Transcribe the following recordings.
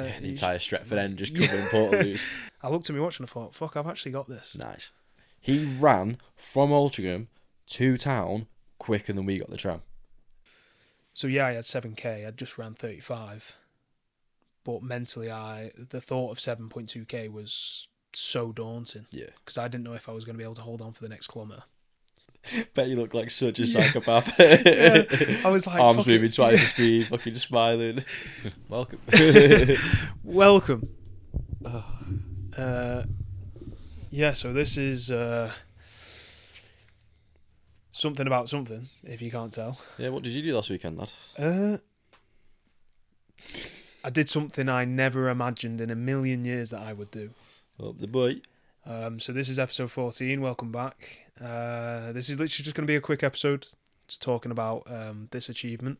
The entire Stretford end just covered in Portaloos. I looked at my watch and I thought, fuck, I've actually got this. Nice. He ran from Altrincham to town quicker than we got the tram. So yeah, I had 7k. I just ran 35. But mentally, the thought of 7.2k was so daunting. Yeah. Because I didn't know if I was going to be able to hold on for the next kilometre. Bet you look like such a psychopath. Yeah. I was like, arms moving twice the speed, fucking smiling. Welcome. Welcome. Yeah, so this is something about something, if you can't tell. Yeah, what did you do last weekend, lad? I did something I never imagined in a million years that I would do. Up the boy. So this is episode 14. Welcome back. This is literally just going to be a quick episode. Just talking about this achievement,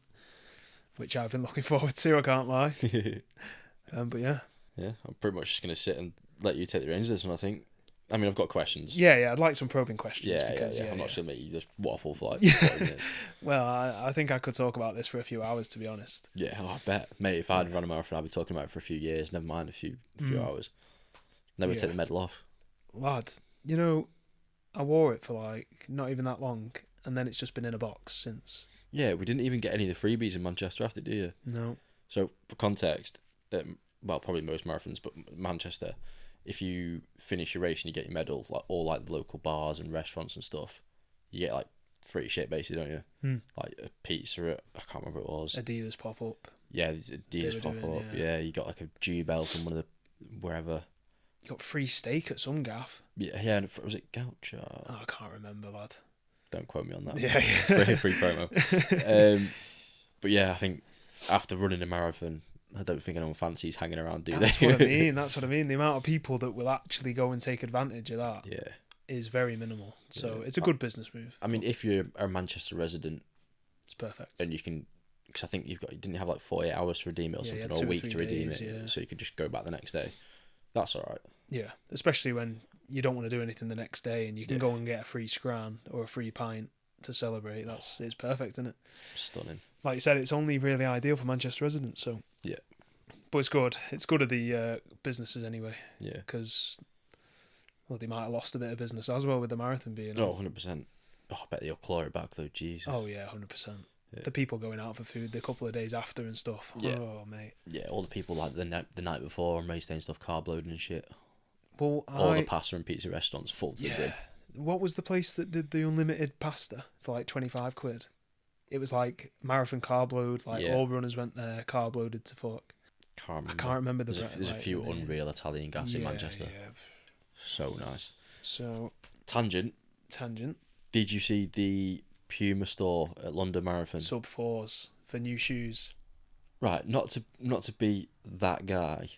which I've been looking forward to, I can't lie. But yeah. Yeah, I'm pretty much just going to sit and let you take the reins of this one, I think. I mean, I've got questions. Yeah, I'd like some probing questions. Yeah. I'm not sure, mate, you just waffle for like 40 minutes. Well, I think I could talk about this for a few hours, to be honest. Yeah, I bet. Mate, if I'd run a marathon, I'd be talking about it for a few years, never mind a few hours. Never take the medal off. Lad, you know, I wore it for like not even that long, and then it's just been in a box since. Yeah, we didn't even get any of the freebies in Manchester after, do you? No. So, for context, well, probably most marathons, but Manchester, if you finish your race and you get your medal, like all like the local bars and restaurants and stuff, you get like free shit basically, don't you? Like a pizza at, I can't remember what it was. Adidas pop up. Yeah, Adidas pop up. Yeah, you got like a G belt from one of the wherever. You got free steak at some gaff. Yeah, and was it Gaucho? Oh, I can't remember, lad. Don't quote me on that. Yeah. free promo. But yeah, I think after running a marathon, I don't think anyone fancies hanging around, do That's they? what I mean. That's what I mean. The amount of people that will actually go and take advantage of that is very minimal. So it's a good business move. I mean, if you're a Manchester resident, it's perfect. And you can, because I think didn't you have like 48 hours to redeem it or something, or a week to redeem it, so you could just go back the next day. That's all right. Yeah, especially when you don't want to do anything the next day and you can go and get a free scran or a free pint to celebrate. It's perfect, isn't it? Stunning. Like you said, it's only really ideal for Manchester residents. So yeah, but it's good. It's good of the businesses anyway. Yeah, because they might have lost a bit of business as well with the marathon being. 100%. Oh, I bet they'll claw it back though. Jesus. Oh yeah, 100%. Yeah. The people going out for food the couple of days after and stuff. Yeah. Oh mate. Yeah, all the people like the night before on race day and stuff, carb loading and shit. Well, all the pasta and pizza restaurants full to the brim. What was the place that did the unlimited pasta for like 25 quid? It was like marathon carb load. Like all runners went there, carb loaded to fuck. I can't remember the. There's a few unreal Italian gaffs in Manchester. Yeah. So nice. So tangent. Did you see the Puma store at London Marathon? Sub 4s for new shoes. Right, not to be that guy.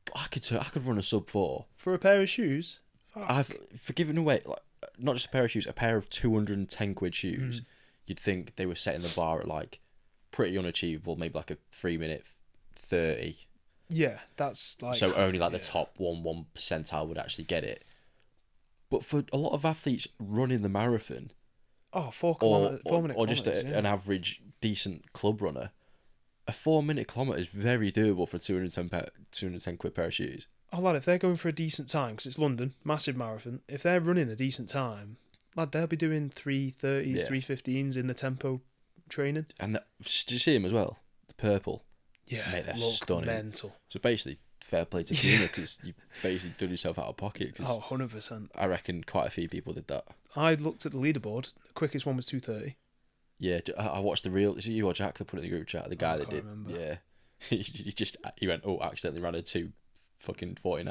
But I could run a sub 4 for a pair of shoes. Fuck. For giving away like not just a pair of shoes, a pair of 210 quid shoes. You'd think they were setting the bar at like pretty unachievable, maybe like a 3-minute 30. Yeah, that's like so only like the top 1 percentile would actually get it. But for a lot of athletes running the marathon, 4 kilometers, 4 minute or just an average decent club runner, a 4-minute kilometre is very doable for a 210 quid pair of shoes. Oh lad, if they're going for a decent time, because it's London, massive marathon, if they're running a decent time, lad, they'll be doing 3:30s, 3:15s in the tempo training. And do you see them as well? The purple. Yeah, mate, they're stunning. Mental. So basically, fair play to Puma because you basically done yourself out of pocket. 100%. I reckon quite a few people did that. I looked at the leaderboard. The quickest one was 2:30. Yeah, I watched the reel. Is it you or Jack that put it in the group chat? The guy that did. Remember. Yeah, he went, accidentally ran a 2:49.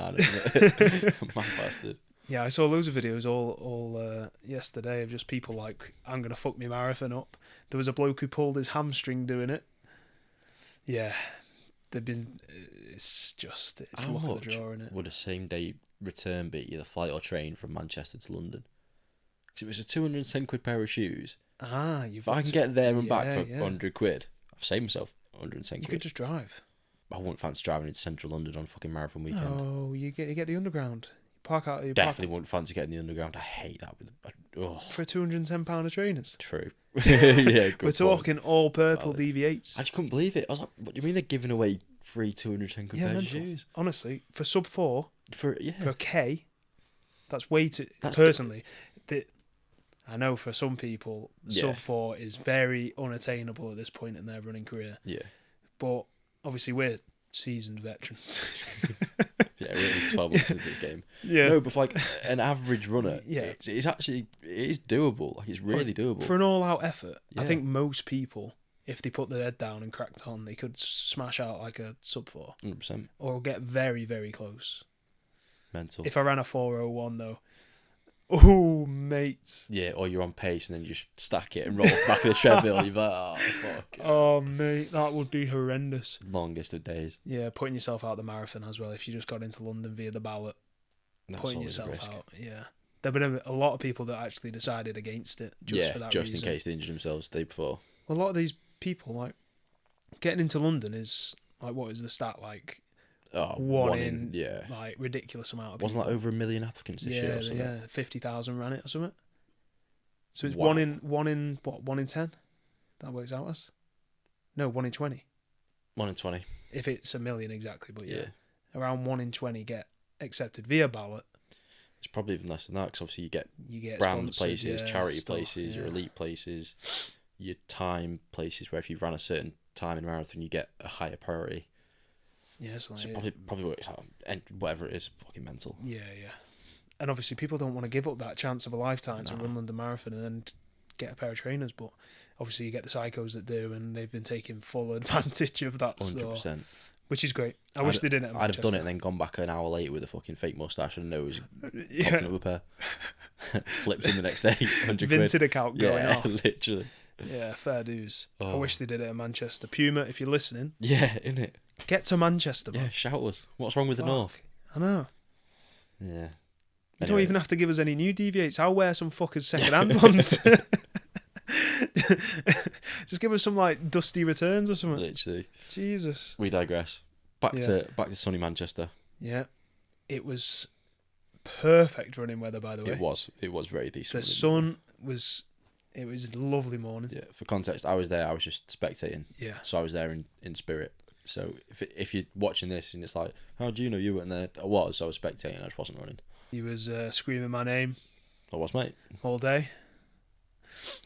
Mad bastard. Yeah, I saw loads of videos all yesterday of just people like, I'm gonna fuck my marathon up. There was a bloke who pulled his hamstring doing it. Yeah, it's How luck much of the draw, isn't it? would a same day return be, either flight or train from Manchester to London? Because it was a 210 quid pair of shoes. If I can get there and back for 100 quid, I've saved myself 110 quid. You could just drive. I wouldn't fancy driving into central London on fucking marathon weekend. Oh, you get the underground. Definitely wouldn't fancy getting the underground. I hate that. For £210 of trainers. True. Yeah, good We're talking all purple valid. DV8s. I just couldn't believe it. I was like, what do you mean they're giving away free 210 Yeah, pairs of mental. shoes. Honestly, for sub 4, For a K, that's way too... That's personally, I know for some people, Yeah. sub 4 is very unattainable at this point in their running career. Yeah. But obviously we're seasoned veterans. Yeah, we're at least 12 months into this game. Yeah. No, but for like an average runner, Yeah. it's actually, it is doable. Like, it's really doable. For an all-out effort, I Yeah. think most people, if they put their head down and cracked on, they could smash out like a sub 4. 100%. Or get very, very close. Mental. If I ran a 4:01 though, oh mate. Yeah, or you're on pace and then you just stack it and roll off back of the treadmill. You're like, oh, fuck. Oh mate, that would be horrendous. Longest of days. Yeah, putting yourself out the marathon as well. If you just got into London via the ballot, That's putting always a yourself risk. out. Yeah, there've been a lot of people that actually decided against it just for that just reason. in case they injured themselves the day before. Well, a lot of these people, like, getting into London is like, what is the stat, like? Oh, one in yeah. like ridiculous amount of people. Wasn't like over 1 million applicants this year or something? Yeah, 50,000 ran it or something. So it's Wow. one in 10. That works out as. No, 1 in 20. 1 in 20. If it's 1 million exactly, but Yeah. around 1 in 20 get accepted via ballot. It's probably even less than that because obviously you get brand sponsored, places, charity stuff, places, your elite places, your time places where if you've ran a certain time in a marathon you get a higher priority. Yeah, so So it probably works out. And whatever it is, fucking mental. Yeah. And obviously people don't want to give up that chance of a lifetime to Nah. run London Marathon and then get a pair of trainers, but obviously you get the psychos that do, and they've been taking full advantage of that 100%. stuff, which is great. I wish they didn't. I'd have done it and then gone back an hour later with a fucking fake mustache and nose, yeah. popped another pair, flipped in the next day, 100 quid. Vinted account going Yeah, off. literally. Yeah, fair dues. I Oh. wish they did it in Manchester. Puma, if you're listening, Yeah, innit? get to Manchester, man. Yeah, shout us. What's wrong with the Fuck. North? I know. Yeah. You don't Anyway. even have to give us any new deviates. I'll wear some fuckers second-hand ones. Just give us some like dusty returns or something. Literally. Jesus. We digress. Back to sunny Manchester. Yeah. It was perfect running weather, by the way. It was very decent. The sun was... It was a lovely morning. Yeah, for context, I was there. I was just spectating. Yeah. So I was there in spirit. So if you're watching this and it's like, how do you know you weren't there? I was spectating. I just wasn't running. He was screaming my name I was, mate. all day.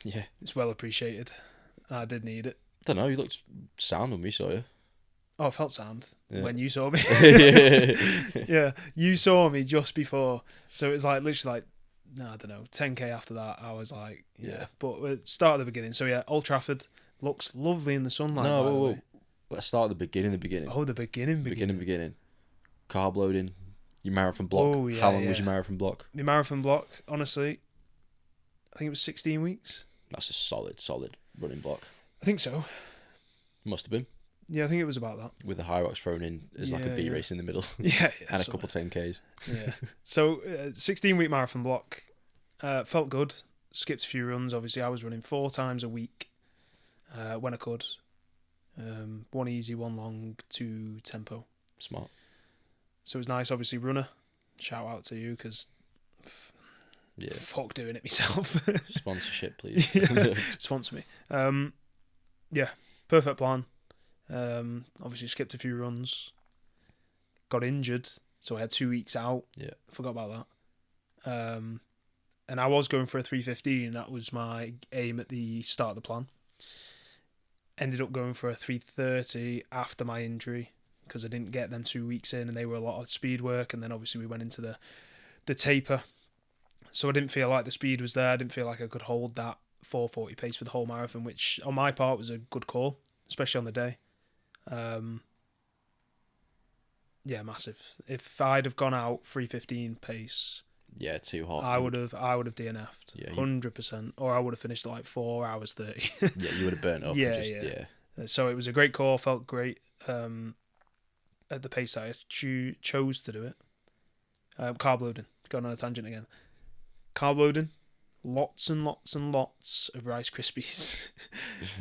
Yeah. It's well appreciated. I did need it. Don't know. You looked sound when we saw you. Oh, I felt sound Yeah. when you saw me. Yeah. Yeah, you saw me just before. So it was like literally like, no, I don't know, 10k after that, I was like, yeah. But start at the beginning. So yeah, Old Trafford looks lovely in the sunlight. No, by the whoa. way. Let's start at the beginning. Oh, the beginning. Beginning. Carb loading. Your marathon block. Oh, yeah, How long was your marathon block? The marathon block, honestly, I think it was 16 weeks. That's a solid running block. I think so. Must have been. Yeah, I think it was about that. With the high rocks thrown in as like a B race in the middle. Yeah. And a couple 10Ks. Yeah. So 16-week marathon block. Felt good. Skipped a few runs. Obviously, I was running 4 times a week when I could. 1 easy, 1 long, 2 tempo. Smart. So it was nice. Obviously, runner. Shout out to you because Yeah. fuck doing it myself. Sponsorship, please. Sponsor me. Yeah, perfect plan. Obviously skipped a few runs. Got injured, so I had 2 weeks out. Yeah. Forgot about that. And I was going for a 3:15. That was my aim at the start of the plan. Ended up going for a 3:30 after my injury because I didn't get them 2 weeks in, and they were a lot of speed work. And then obviously we went into the taper, so I didn't feel like the speed was there. I didn't feel like I could hold that 4:40 pace for the whole marathon, which on my part was a good call, especially on the day. Yeah, massive. If I'd have gone out 3:15 pace, Yeah, too hot. I would have DNF'd. Yeah, 100%, or I would have finished at like 4 hours 30. Yeah, you would have burnt up. Yeah, and just, yeah. So it was a great call. Felt great at the pace that I chose to do it. Carb loading. Going on a tangent again. Carb loading. Lots and lots and lots of Rice Krispies.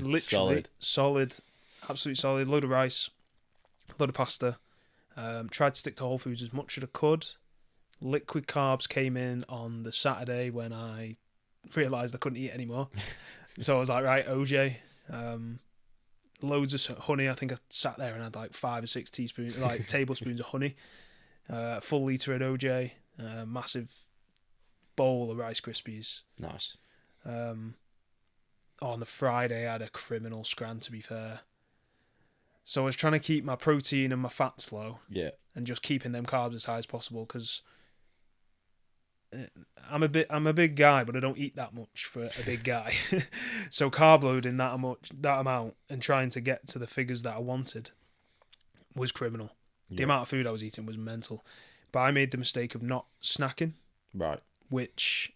Literally solid. Absolutely solid. Load of rice. Load of pasta. Tried to stick to whole foods as much as I could. Liquid carbs came in on the Saturday when I realised I couldn't eat anymore. So I was like, right, OJ. loads of honey. I think I sat there and had like 5 or 6 teaspoons, like tablespoons of honey. Full litre of OJ. Massive bowl of Rice Krispies. Nice. On the Friday, I had a criminal scran, to be fair. So I was trying to keep my protein and my fats low. Yeah. And just keeping them carbs as high as possible, because I'm a big guy, but I don't eat that much for a big guy. So carb loading that amount and trying to get to the figures that I wanted was criminal. Yeah. The amount of food I was eating was mental. But I made the mistake of not snacking. Right. Which,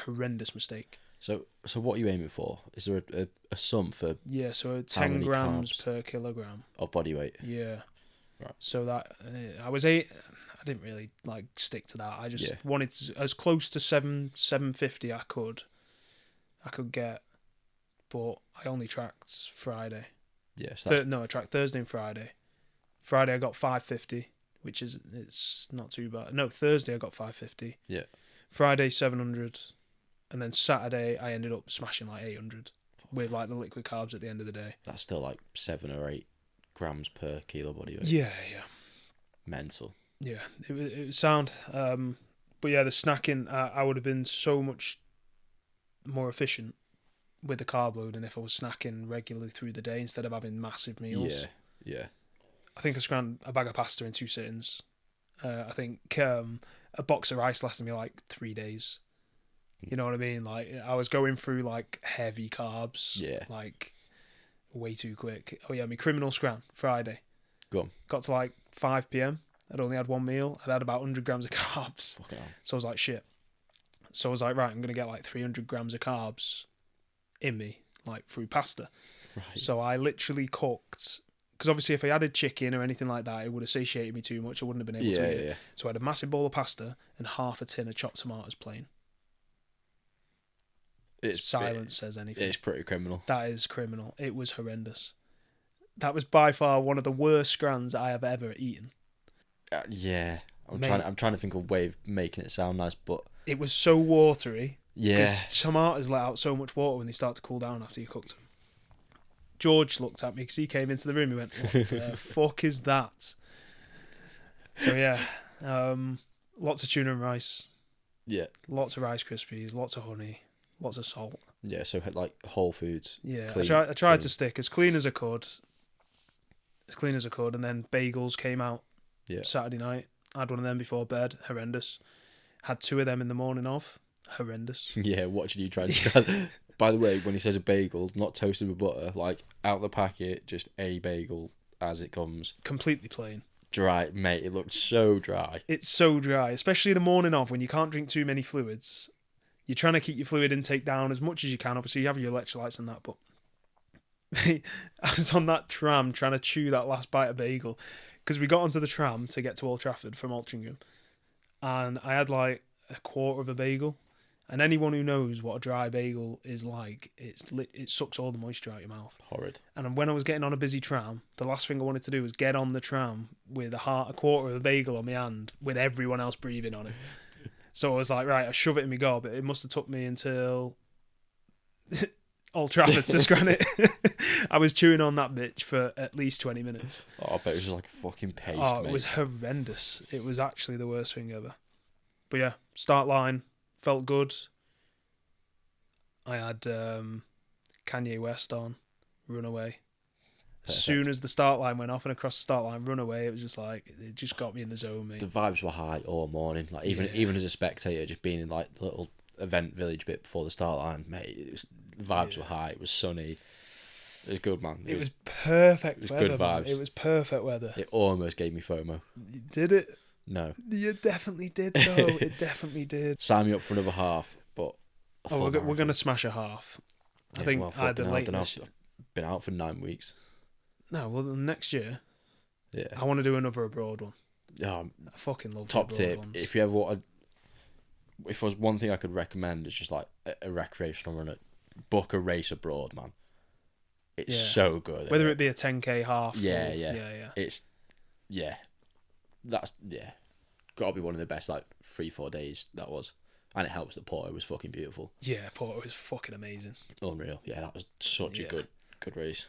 horrendous mistake. So what are you aiming for? Is there a sum for? Yeah, so 10 grams per kilogram of body weight. Yeah. Right. So that I didn't really like stick to that. I just wanted as close to 750 I could get, but I only tracked Friday. Yes. I tracked Thursday and Friday. Friday I got 550, which it's not too bad. No, Thursday I got 550. Yeah. Friday 700. And then Saturday, I ended up smashing like 800 with like the liquid carbs at the end of the day. That's still like 7 or 8 grams per kilo body weight. Yeah. Mental. Yeah, it was sound. But yeah, the snacking, I would have been so much more efficient with the carb loading if I was snacking regularly through the day instead of having massive meals. Yeah. I think I scrambled a bag of pasta in 2 sittings. I think a box of rice lasted me like 3 days. You know what I mean? Like, I was going through like heavy carbs, like way too quick. Oh yeah, my criminal scran Friday. Go on. Got to like 5 p.m. I'd only had 1 meal. I'd had about 100 grams of carbs. Fucking hell. So I was like, shit. So I was like, right, I'm gonna get like 300 grams of carbs in me, like through pasta. Right. So I literally cooked, because obviously if I added chicken or anything like that, it would have satiated me too much. I wouldn't have been able to eat it. So I had a massive bowl of pasta and half a tin of chopped tomatoes plain. Silence says anything. It's pretty criminal. That is criminal. It was horrendous. That was by far one of the worst scrans I have ever eaten. I'm trying to think of a way of making it sound nice, but it was so watery. Yeah. Because tomatoes let out so much water when they start to cool down after you cooked them. George looked at me because he came into the room. He went, "What the fuck is that?" So yeah, lots of tuna and rice. Yeah. Lots of Rice Krispies, lots of honey. Lots of salt. Yeah, so like whole foods. Yeah, clean, I tried to stick as clean as I could. And then bagels came out Saturday night. I had one of them before bed. Horrendous. Had 2 of them in the morning of. Horrendous. Yeah, watching you try to... By the way, when he says a bagel, not toasted with butter, like out the packet, just a bagel as it comes. Completely plain. Dry, mate. It looked so dry. It's so dry, especially the morning of when you can't drink too many fluids. You're trying to keep your fluid intake down as much as you can. Obviously, you have your electrolytes and that, but I was on that tram trying to chew that last bite of bagel because we got onto the tram to get to Old Trafford from Altrincham, and I had like a quarter of a bagel. And anyone who knows what a dry bagel is like, it sucks all the moisture out of your mouth. Horrid. And when I was getting on a busy tram, the last thing I wanted to do was get on the tram with a quarter of a bagel on my hand with everyone else breathing on it. So I was like, right, I shove it in my gob. It must have took me until Old Trafford to scran it. I was chewing on that bitch for at least 20 minutes. Oh, I bet it was just like a fucking paste, mate. It was horrendous. It was actually the worst thing ever. But yeah, start line, felt good. I had Kanye West on, Runaway. As soon as the start line went off and across the start line, Runaway, it was just like, it just got me in the zone, mate. The vibes were high all morning. Like even as a spectator, just being in like the little event village bit before the start line, mate, the vibes were high. It was sunny. It was good, man. It was perfect weather. Good vibes. It was perfect weather. It almost gave me FOMO. Did it? No. You definitely did, though. It definitely did. Sign me up for another half, but... we're going to smash a half. I think I had the latest... I've been out for 9 weeks. No, well, next year, yeah, I want to do another abroad one. Yeah, I fucking love top the tip. ones. If you ever want, if there was one thing I could recommend, it's just like a recreational run. Book a race abroad, man. It's so good. Whether it be a 10k half. Yeah. It's that's gotta be one of the best 3-4 days that was, and it helps that Porto was fucking beautiful. Yeah, Porto was fucking amazing. Unreal. Yeah, that was such a good race.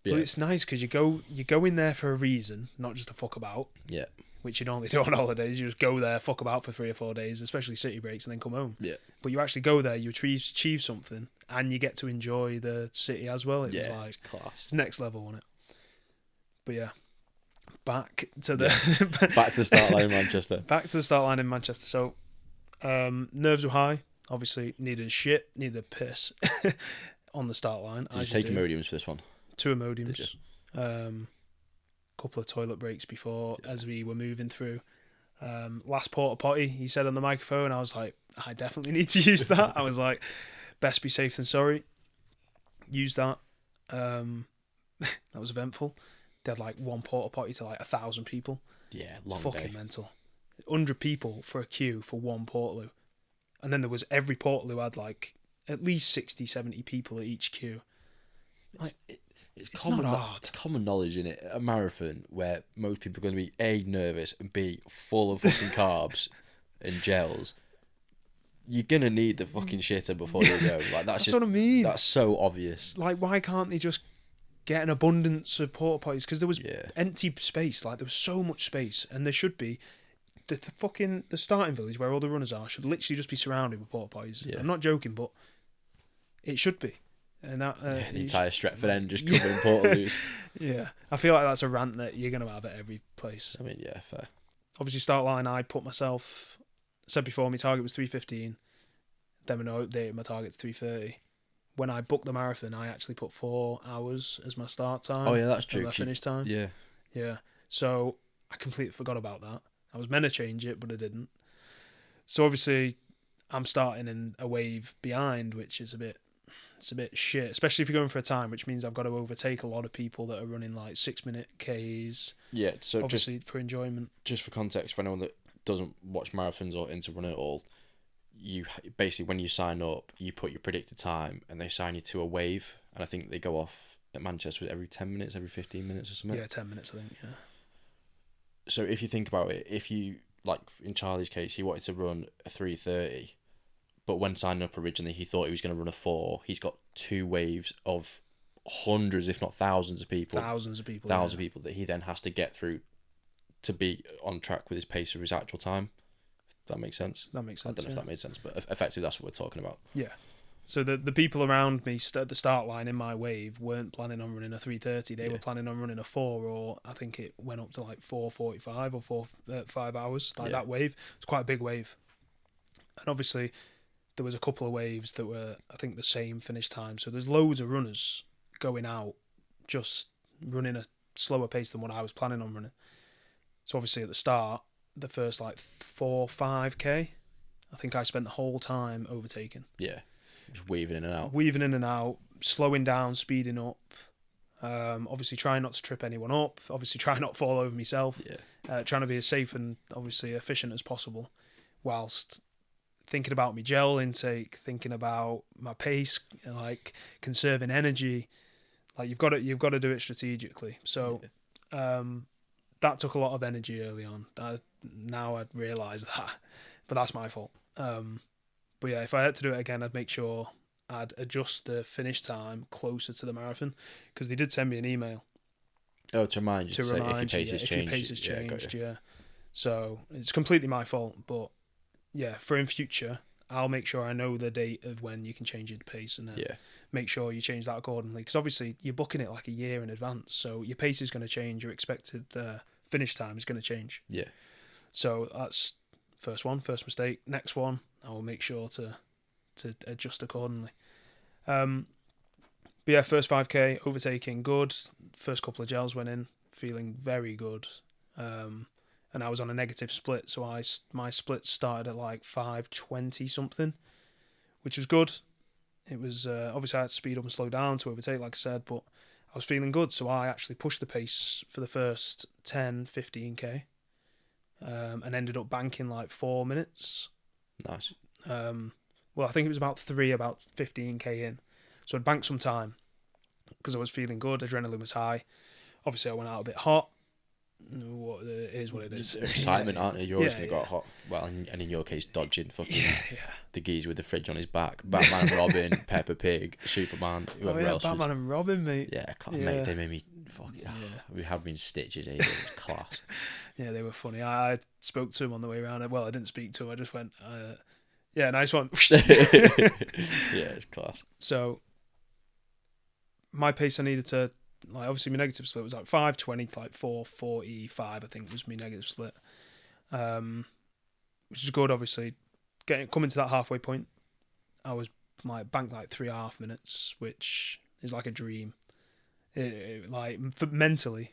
But it's nice because you go in there for a reason, not just to fuck about. Yeah. Which you normally do on holidays. You just go there, fuck about for 3 or 4 days, especially city breaks, and then come home. Yeah. But you actually go there, you achieve something, and you get to enjoy the city as well. It was like it's class. It's next level, wasn't it? But yeah, back to the back to the start line in Manchester. Back to the start line in Manchester. So nerves were high. Obviously, needed a piss on the start line. Did you take Imodiums for this one? 2 Imodiums. Couple of toilet breaks before as we were moving through. Last porta potty, he said on the microphone. I was like, I definitely need to use that. I was like, best be safe than sorry. Use that. That was eventful. They had like 1 porta potty to like 1,000 people. Yeah, long fucking day. Mental. 100 people for a queue for 1 portaloo. And then there was every portaloo had like at least 60, 70 people at each queue. Like, it's common, not hard. It's common knowledge in it. A marathon where most people are going to be A, nervous, and B, full of fucking carbs and gels. You're going to need the fucking shitter before you go. Like that's just what I mean. That's so obvious. Like, why can't they just get an abundance of porta potties? Because there was empty space. Like, there was so much space, and there should be. The starting village where all the runners are should literally just be surrounded with porta potties. Yeah. I'm not joking, but it should be. And that the entire Stretford end just covered in portaloos. Yeah, I feel like that's a rant that you're gonna have at every place. I mean, yeah, fair. Obviously, start line. I put myself. Said before, my target was 3:15. Then when I updated my target to 3:30. When I booked the marathon, I actually put 4 hours as my start time. Oh yeah, that's true. My finish time. Yeah. Yeah. So I completely forgot about that. I was meant to change it, but I didn't. So obviously, I'm starting in a wave behind, which is a bit shit, especially if you're going for a time, which means I've got to overtake a lot of people that are running like 6-minute Ks. Yeah, so obviously for enjoyment. Just for context, for anyone that doesn't watch marathons or into running at all, you basically, when you sign up, you put your predicted time and they sign you to a wave, and I think they go off at Manchester every 10 minutes, every 15 minutes or something. Yeah, 10 minutes I think, yeah. So if you think about it, if you, like in Charlie's case, he wanted to run a 3:30, but when signing up originally, he thought he was going to run a 4. He's got 2 waves of hundreds, if not thousands of people. Thousands of people that he then has to get through to be on track with his pace of his actual time. If that makes sense? That makes sense. I don't know if that made sense, but effectively that's what we're talking about. Yeah. So the people around me at the start line in my wave weren't planning on running a 3:30. They were planning on running a 4, or I think it went up to like 4:45 or 5 hours. That wave. It's quite a big wave. And obviously, there was a couple of waves that were, I think, the same finish time. So there's loads of runners going out, just running a slower pace than what I was planning on running. So obviously at the start, the first like 4-5K, I think I spent the whole time overtaking. Yeah, just weaving in and out. Slowing down, speeding up. Obviously trying not to trip anyone up. Obviously trying not to fall over myself. Yeah. Trying to be as safe and obviously efficient as possible, whilst thinking about my gel intake, thinking about my pace, like conserving energy. Like you've got to do it strategically. So that took a lot of energy early on. Now I realise that, but that's my fault. But yeah, if I had to do it again, I'd make sure I'd adjust the finish time closer to the marathon, because they did send me an email. Oh, to remind you to say if your pace has changed. If your pace has changed, yeah. So it's completely my fault, but yeah, for in future, I'll make sure I know the date of when you can change your pace, and then make sure you change that accordingly. Because obviously you're booking it like a year in advance, so your pace is going to change. Your expected finish time is going to change. Yeah. So that's first mistake. Next one, I will make sure to adjust accordingly. But yeah, first 5K overtaking good. First couple of gels went in, feeling very good. And I was on a negative split, so my split started at like 5:20 something, which was good. It was obviously I had to speed up and slow down to overtake, like I said, but I was feeling good, so I actually pushed the pace for the first 10-15K, and ended up banking like 4 minutes. Nice. Well, I think it was about 15K in, so I'd banked some time because I was feeling good. Adrenaline was high. Obviously, I went out a bit hot. It is what it is. Excitement, aren't you? You're always going to yeah. go hot. Well, and in your case, dodging fucking Yeah. the geezer with the fridge on his back. Batman and Robin, Peppa Pig, Superman, whoever else. Batman and Robin, mate. Yeah, mate, they made me fucking. We had me in stitches. It was class. Yeah, they were funny. I spoke to him on the way around. Well, I didn't speak to him. I just went, yeah, nice one. Yeah, it's class. So my pace I needed to, like, obviously my negative split was like 5:20 to like 4:45, I think was my negative split, which is good. Obviously, coming to that halfway point, I was like banked like 3.5 minutes, which is like a dream. Mentally,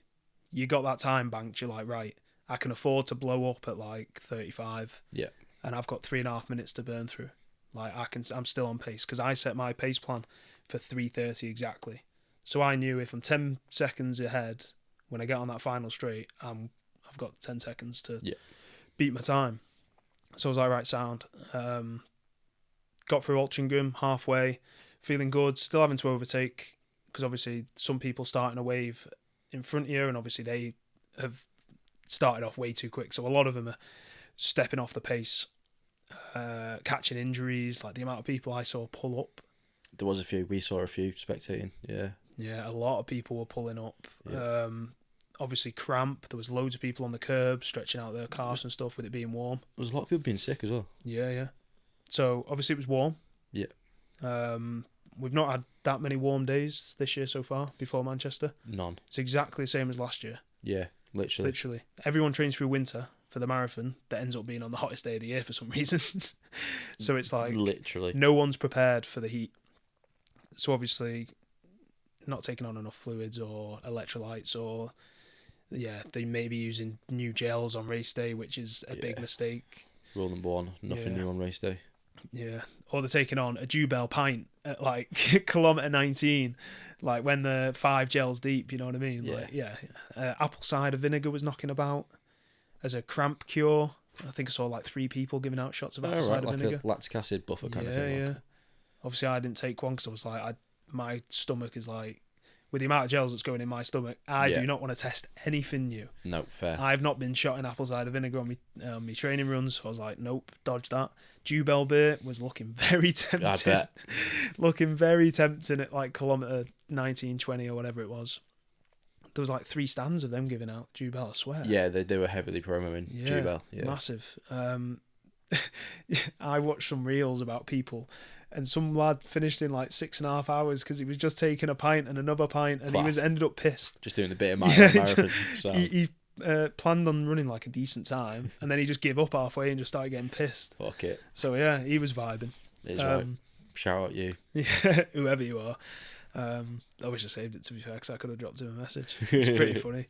you got that time banked. You're like, right, I can afford to blow up at like 35. Yeah. And I've got 3.5 minutes to burn through. Like I'm still on pace because I set my pace plan for 3:30 exactly. So I knew if I'm 10 seconds ahead when I get on that final straight, I've got 10 seconds to beat my time. So I was like, right, sound. Got through Altrincham halfway, feeling good, still having to overtake because obviously some people start in a wave in front of you, and obviously they have started off way too quick. So a lot of them are stepping off the pace, catching injuries. Like the amount of people I saw pull up. There was a few. We saw a few spectating. Yeah, a lot of people were pulling up. Yeah. Obviously cramp. There was loads of people on the curb stretching out their calves and stuff with it being warm. There was a lot of people being sick as well. Yeah. So obviously it was warm. Yeah. We've not had that many warm days this year so far before Manchester. None. It's exactly the same as last year. Yeah, literally. Everyone trains through winter for the marathon that ends up being on the hottest day of the year for some reason. So it's like literally no one's prepared for the heat. So obviously not taking on enough fluids or electrolytes, or they may be using new gels on race day, which is a big mistake. Rule number one, nothing new on race day. Yeah. Or they're taking on a Jubel pint at like kilometre 19, like when they're 5 gels deep, you know what I mean? Yeah. Like, apple cider vinegar was knocking about as a cramp cure. I think I saw like 3 people giving out shots of apple cider vinegar. Like a lactic acid buffer kind of thing. Yeah. Obviously, I didn't take one because I was like, my stomach is like, with the amount of gels that's going in my stomach, I do not want to test anything new. No, fair. I've not been shot in apple cider vinegar on me training runs, so I was like, nope, dodge that. Jubel beer was looking very tempting. I bet. Looking very tempting at like kilometre 19, 20 or whatever it was. There was like 3 stands of them giving out Jubel, I swear. Yeah, they were heavily promoting Jubel. Yeah, massive. I watched some reels about people, and some lad finished in like 6.5 hours because he was just taking a pint and another pint, and he ended up pissed. Just doing a bit of marathon. So. He planned on running like a decent time, and then he just gave up halfway and just started getting pissed. Fuck it. So yeah, he was vibing. It's right. Shout out you. Yeah, whoever you are. I wish I saved it, to be fair, because I could have dropped him a message. It's pretty funny.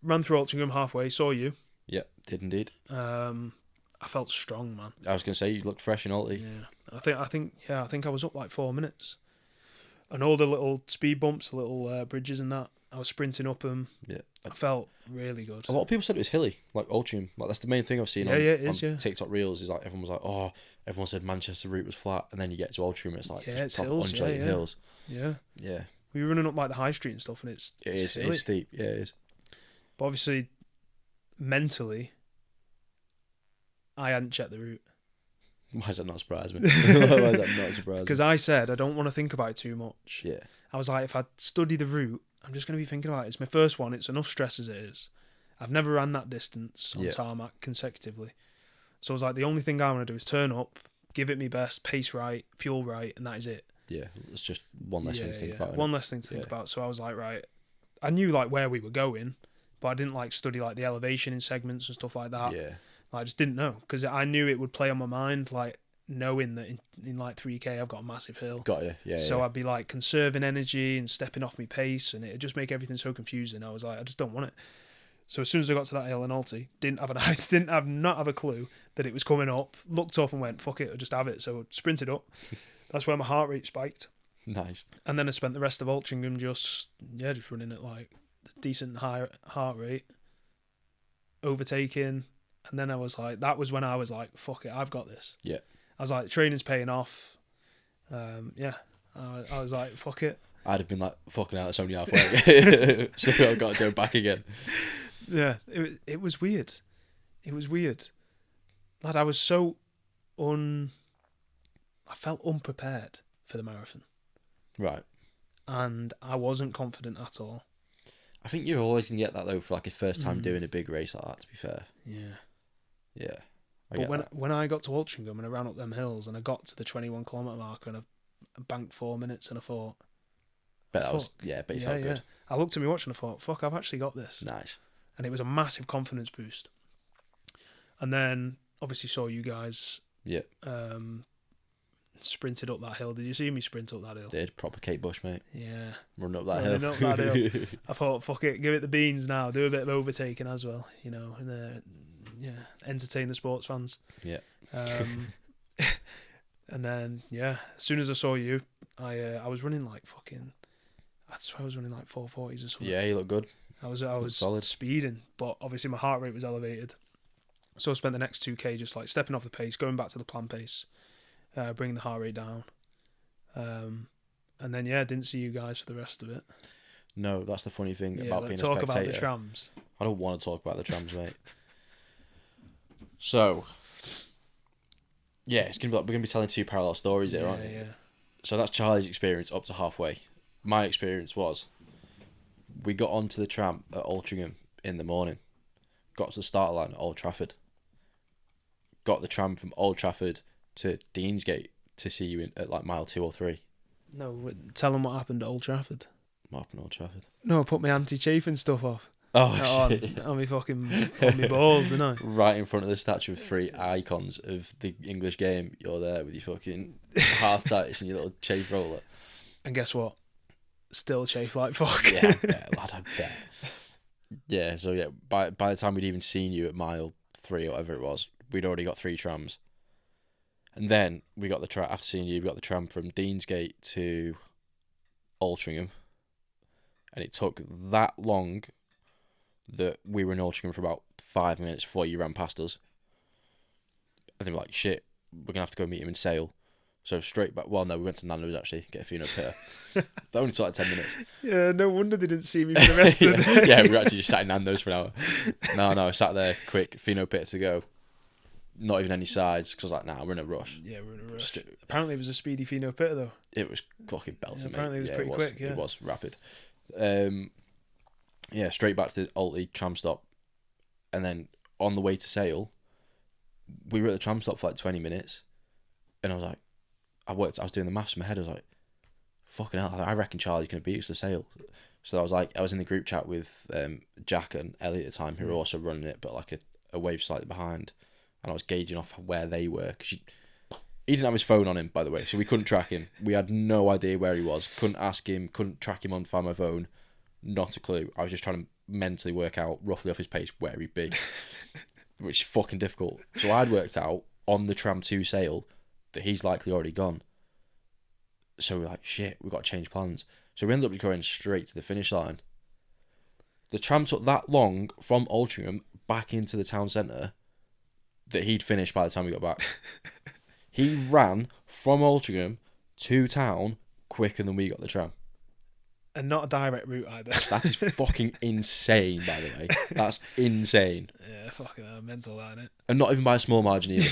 Ran through Altrincham halfway, saw you. Yeah, did indeed. I felt strong, man. I was gonna say you looked fresh and Alty. Yeah, I think I was up like 4 minutes, and all the little speed bumps, the little bridges and that, I was sprinting up them. Yeah, I felt really good. A lot of people said it was hilly, like Altrincham. Like that's the main thing I've seen on TikTok reels. Is like everyone was like, oh, everyone said Manchester route was flat, and then you get to Altrincham, it's like it's top hills, undulating hills. Yeah. Yeah. We were running up like the high street and stuff, and it's steep. Yeah, it is. But obviously, mentally, I hadn't checked the route. Why does that not surprise me? Why is that not surprising? Because I said I don't want to think about it too much. Yeah. I was like, if I study the route, I'm just going to be thinking about it. It's my first one. It's enough stress as it is. I've never ran that distance on tarmac consecutively. So I was like, the only thing I want to do is turn up, give it my best, pace right, fuel right, and that is it. Yeah, it's just one less thing to think about. One less thing to think about. So I was like, right, I knew like where we were going, but I didn't like study like the elevation in segments and stuff like that. Yeah. I just didn't know because I knew it would play on my mind, like knowing that in like 3K I've got a massive hill. Got you, yeah. So I'd be like conserving energy and stepping off my pace, and it'd just make everything so confusing. I was like, I just don't want it. So as soon as I got to that hill in Alty, didn't have a clue that it was coming up. Looked up and went, fuck it, I'll just have it. So sprinted up. That's where my heart rate spiked. Nice. And then I spent the rest of Altrincham just running at like a decent high heart rate, overtaking. And then I was like, that was when I was like, fuck it, I've got this. Yeah. I was like, training's paying off. I was like, fuck it. I'd have been like, fucking out, it's only halfway. So I've got to go back again. Yeah, it was weird. It was weird. Lad, I was so I felt unprepared for the marathon. Right. And I wasn't confident at all. I think you're always going to get that, though, for like a first time doing a big race like that, to be fair. Yeah. Yeah. But when I got to Altrincham and I ran up them hills and I got to the 21 kilometre marker and I banked 4 minutes and I thought... Bet you felt good. I looked at my watch and I thought, fuck, I've actually got this. Nice. And it was a massive confidence boost. And then, obviously, saw you guys... Yeah. Sprinted up that hill. Did you see me sprint up that hill? Did. Proper Kate Bush, mate. Yeah. Running up that hill. Up that hill. I thought, fuck it, give it the beans now. Do a bit of overtaking as well, you know, and entertain the sports fans. Yeah. And then, as soon as I saw you, I was running like fucking... I swear I was running like 440s or something. Yeah, you look good. I was solid. Speeding, but obviously my heart rate was elevated. So I spent the next 2K just like stepping off the pace, going back to the plan pace. Bringing the heart rate down. And then, didn't see you guys for the rest of it. No, that's the funny thing about being a Talk spectator. about the trams. I don't want to talk about the trams, mate. So, we're gonna be telling 2 parallel stories here, aren't we? Yeah. So that's Charlie's experience up to halfway. My experience was, we got onto the tram at Altrincham in the morning, got to the start line at Old Trafford, got the tram from Old Trafford to Deansgate to see you at like mile 2 or 3. No, tell them what happened at Old Trafford. What happened at Old Trafford? No, I put my anti-chafing stuff off. Oh, shit. On my balls, didn't I? Right in front of the statue of 3 icons of the English game, you're there with your fucking half tights and your little chafe roller. And guess what? Still chafe like fuck. Yeah, lad, I bet. Yeah, so by the time we'd even seen you at mile 3 or whatever it was, we'd already got 3 trams. And then we got the tram, after seeing you, we got the tram from Deansgate to Altrincham. And it took that long that we were in Altrincham for about 5 minutes before you ran past us. And then we're like, shit, we're going to have to go meet him in Sale. So straight back, we went to Nando's actually, get a Fino Pitta. That only took like 10 minutes. Yeah, no wonder they didn't see me for the rest of the day. Yeah, we were actually just sat in Nando's for an hour. No, I sat there, quick, Fino Pitta to go. Not even any sides, because I was like, nah, we're in a rush. Yeah, we're in a rush. Apparently it was a speedy Fino Pitta though. It was fucking belting, mate. Apparently it was pretty quick, yeah. It was rapid. Straight back to the Altley tram stop. And then on the way to Sale, we were at the tram stop for like 20 minutes. And I was like, I was doing the maths in my head. I was like, fucking hell, I reckon Charlie's going to beat us to Sale. So I was in the group chat with Jack and Ellie at the time, who were also running it, but like a wave slightly behind. And I was gauging off where they were. Because he didn't have his phone on him, by the way, so we couldn't track him. We had no idea where he was. Couldn't ask him, couldn't track him on Find My Phone. Not a clue. I was just trying to mentally work out, roughly off his pace, where he'd be. Which is fucking difficult. So I'd worked out, on the tram to Sale, that he's likely already gone. So we're like, shit, we've got to change plans. So we ended up going straight to the finish line. The tram took that long from Altrincham back into the town centre that he'd finished by the time we got back. He ran from Altrincham to town quicker than we got the tram. And not a direct route either. That is fucking insane, by the way. That's insane. Yeah, fucking mental, that, isn't it? And not even by a small margin either.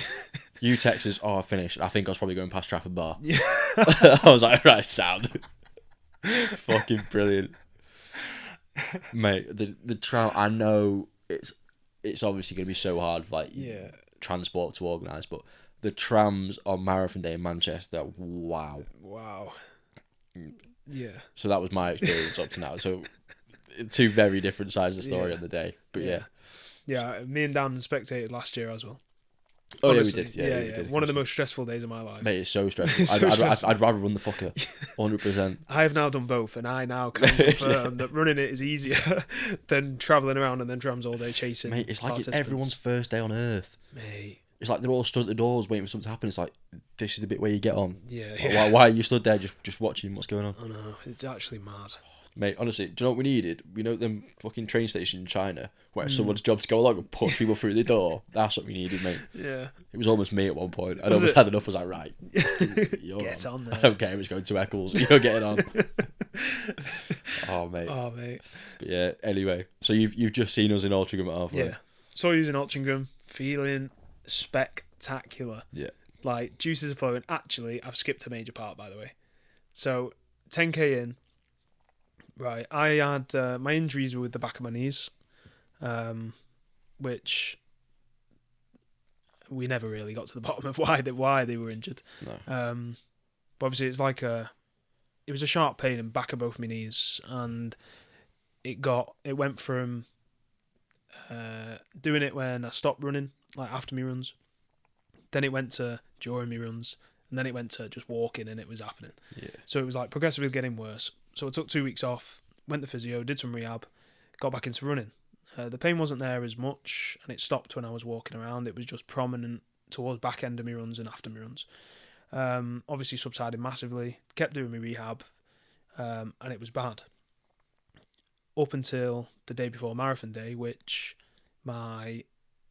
You text us, I finished. I think I was probably going past Trafford Bar. Yeah. I was like, right, sound. Fucking brilliant. Mate, the tram, I know it's obviously going to be so hard for transport to organise, but the trams on Marathon Day in Manchester, wow. Yeah. So that was my experience up to now. So 2 very different sides of the story on the day. But yeah, me and Dan spectated last year as well. Oh, honestly, yeah, we did. We did. One of the most stressful days of my life. Mate, it's so stressful. I'd rather run the fucker. 100%. I have now done both, and I now can confirm that running it is easier than travelling around and then trams all day chasing. Mate, it's like it's everyone's first day on Earth. Mate. It's like they're all stood at the doors waiting for something to happen. It's like, this is the bit where you get on. Yeah. Why are you stood there just watching what's going on? I know, it's actually mad. Mate, honestly, do you know what we needed? We know them fucking train station in China where someone's job to go along and push people through the door. That's what we needed, mate. Yeah. It was almost me at one point. I'd almost had enough. I was like, right, you're Get on there. I don't care if it's going to Eccles. You're getting on. Oh mate. Oh mate. But yeah. Anyway, so you've just seen us in Altrincham at halfway. Yeah. Saw you in Altrincham, feeling spectacular. Yeah. Like juices are flowing. Actually, I've skipped a major part, by the way. So 10k in. Right, I had my injuries were with the back of my knees, which we never really got to the bottom of why they were injured. No. But obviously it was a sharp pain in the back of both my knees, and it went from doing it when I stopped running, like after me runs, then it went to during me runs, and then it went to just walking, and it was happening. Yeah. So it was like progressively getting worse. So I took 2 weeks off, went to physio, did some rehab, got back into running. The pain wasn't there as much, and it stopped when I was walking around. It was just prominent towards back end of my runs and after my runs. Obviously subsided massively, kept doing my rehab, and it was bad. Up until the day before marathon day, which my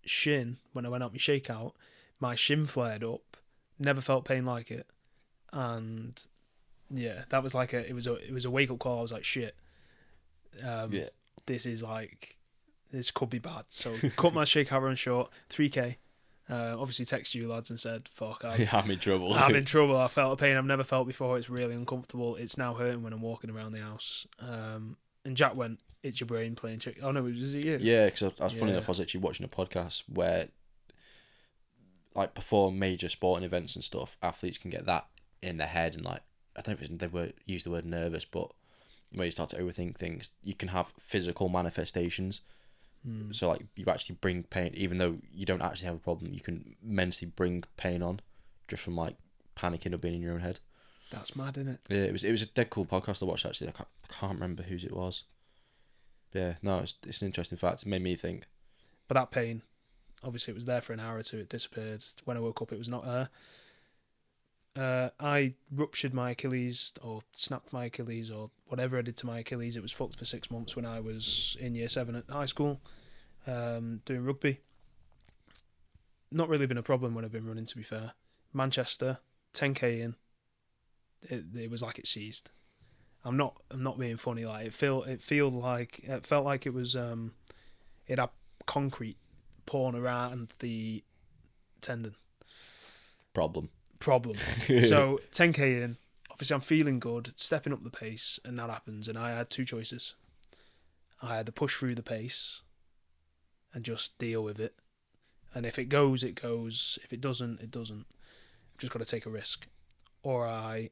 shin, when I went out my shakeout, my shin flared up, never felt pain like it. And yeah, that was like it was a wake up call. I was like, shit. This could be bad. So cut my shakeout run short, 3k. Obviously texted you lads and said, fuck, I'm in trouble. I'm in trouble. I felt a pain I've never felt before. It's really uncomfortable. It's now hurting when I'm walking around the house. And Jack went, it's your brain playing trick. Oh no, was it you? Yeah, because I was funny enough, I was actually watching a podcast where, like, before major sporting events and stuff, athletes can get that in their head, and like, I don't know if they use the word nervous, but when you start to overthink things, you can have physical manifestations. So like, you actually bring pain, even though you don't actually have a problem, you can mentally bring pain on just from like panicking or being in your own head. That's mad, isn't it? Yeah, it was a dead cool podcast to watch actually. I can't remember whose it was. But yeah, no, it's an interesting fact. It made me think. But that pain, obviously it was there for an hour or two, it disappeared. When I woke up it was not there. I ruptured my Achilles or snapped my Achilles or whatever I did to my Achilles. It was fucked for 6 months when I was in year 7 at high school, doing rugby. Not really been a problem when I've been running, to be fair. Manchester, 10k in, it was like it seized. I'm not being funny. Like it felt like it was it had concrete pouring around the tendon. Problem. So 10k in, obviously I'm feeling good, stepping up the pace, and that happens. And I had two choices. I had to push through the pace and just deal with it. And if it goes, it goes. If it doesn't, it doesn't. I've just got to take a risk. Or I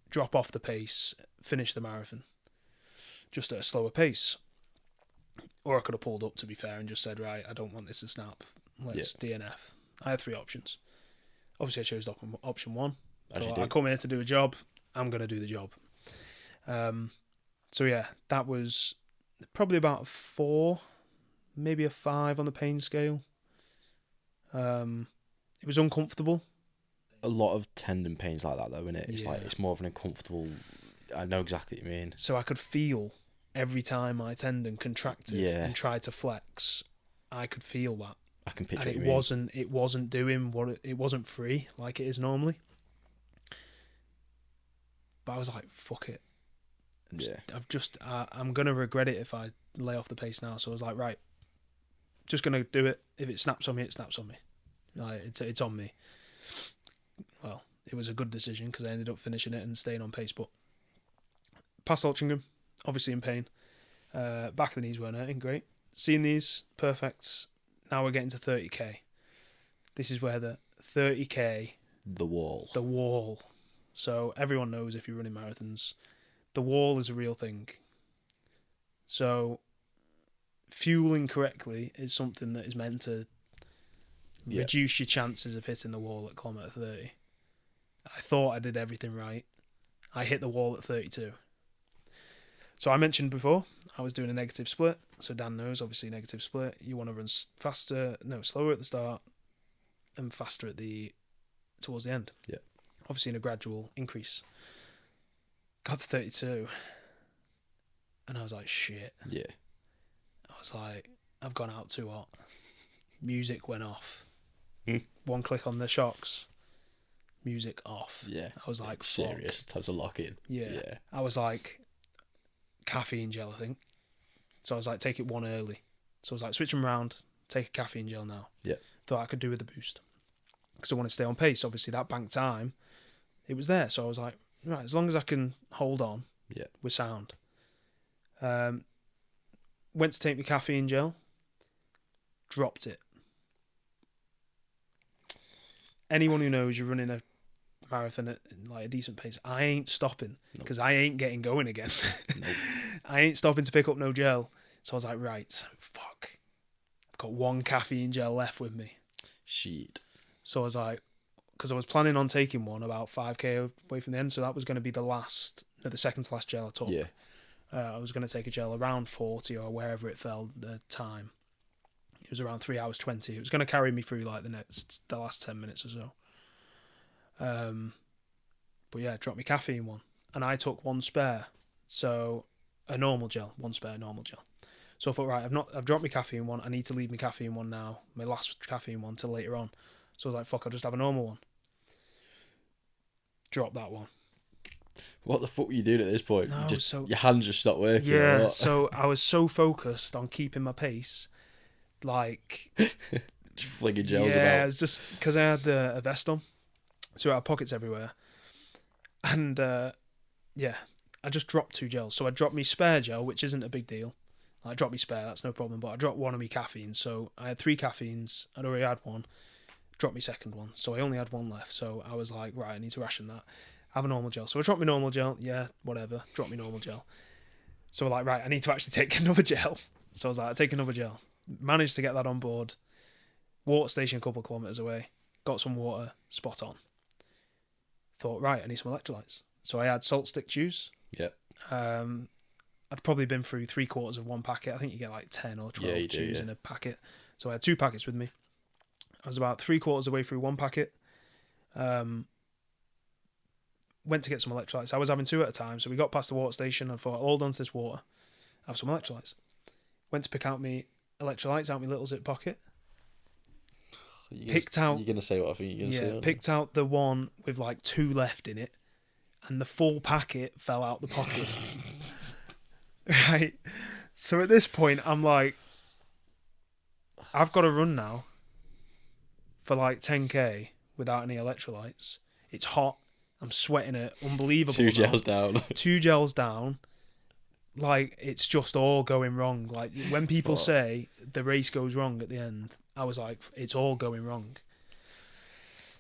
drop off the pace, finish the marathon, just at a slower pace. Or I could have pulled up, to be fair, and just said, right, I don't want this to snap. Let's DNF. I had 3 options. Obviously, I chose option 1. So I come here to do a job. I'm going to do the job. So yeah, that was probably about a 4, maybe a 5 on the pain scale. It was uncomfortable. A lot of tendon pains like that, though, isn't it? It's like, Yeah. it's more of an uncomfortable. I know exactly what you mean. So I could feel every time my tendon contracted and tried to flex. I could feel that. I can picture and what you mean. It wasn't doing what it wasn't free like it is normally. But I was like, fuck it. I'm gonna regret it if I lay off the pace now. So I was like, right, just gonna do it. If it snaps on me, it snaps on me. Like it's on me. Well, it was a good decision because I ended up finishing it and staying on pace. But past Altrincham, obviously in pain. Back of the knees weren't hurting, great. Seeing these, perfect. Now we're getting to 30k. This is where the 30k... The wall. The wall. So everyone knows if you're running marathons, the wall is a real thing. So fueling correctly is something that is meant to reduce your chances of hitting the wall at kilometre 30. I thought I did everything right. I hit the wall at 32. So I mentioned before, I was doing a negative split. So Dan knows, obviously, negative split. You want to run slower at the start and faster towards the end. Yeah. Obviously in a gradual increase. Got to 32. And I was like, shit. Yeah. I was like, I've gone out too hot. Music went off. One click on the shocks. Music off. Yeah. I was like, serious. Time to lock in. Yeah. I was like, caffeine gel, I think. So I was like, take it one early. So I was like, switch them around, take a caffeine gel now. Yeah. Thought I could do with the boost. Because I want to stay on pace. Obviously, that bank time, it was there. So I was like, right, as long as I can hold on, we're sound. Went to take my caffeine gel, dropped it. Anyone who knows you're running a marathon at like a decent pace, I ain't stopping because I ain't getting going again. Nope. I ain't stopping to pick up no gel. So I was like, right, fuck. I've got one caffeine gel left with me. Shit. So I was like, because I was planning on taking one about 5k away from the end, so that was going to be the second to last gel I took. Yeah. I was going to take a gel around 40 or wherever it fell at the time. It was around 3 hours 20. It was going to carry me through like the last 10 minutes or so. But yeah, dropped my caffeine one, and I took one spare. So a normal gel, one spare normal gel. So I thought, right, I've dropped my caffeine one. I need to leave my caffeine one now, my last caffeine one, till later on. So I was like, fuck, I'll just have a normal one. Drop that one. What the fuck were you doing at this point? No, your hands just stopped working. Yeah, so I was so focused on keeping my pace, like just flinging gels about. Yeah, it's just because I had a vest on, so I had pockets everywhere, and I just dropped 2 gels. So I dropped me spare gel, which isn't a big deal. I dropped me spare, that's no problem. But I dropped one of me caffeines, so I had 3 caffeines. I'd already had one. Dropped me second one, so I only had one left. So I was like, right, I need to ration that. Have a normal gel. So I dropped my normal gel. Yeah, whatever. Drop me normal gel. So we're like, right, I need to actually take another gel. So I was like, I take another gel. Managed to get that on board. Water station a couple of kilometres away. Got some water. Spot on. Thought, right, I need some electrolytes. So I had salt stick juice. Yep. I'd probably been through 3/4 of one packet. I think you get like 10 or 12 chews in a packet. So I had 2 packets with me. I was about 3/4 of the way through one packet. Went to get some electrolytes. I was having 2 at a time, so we got past the water station. I thought, I'll hold on to this water, have some electrolytes. Went to pick out my electrolytes out my little zip pocket. You're going to say what I think you're going to say. Picked out the one with like 2 left in it, and the full packet fell out the pocket. Right. So at this point, I'm like, I've got to run now for like 10k without any electrolytes. It's hot. I'm sweating it unbelievable. 2 gels down. 2 gels down. Like, it's just all going wrong. Like, when people say the race goes wrong at the end, I was like, it's all going wrong.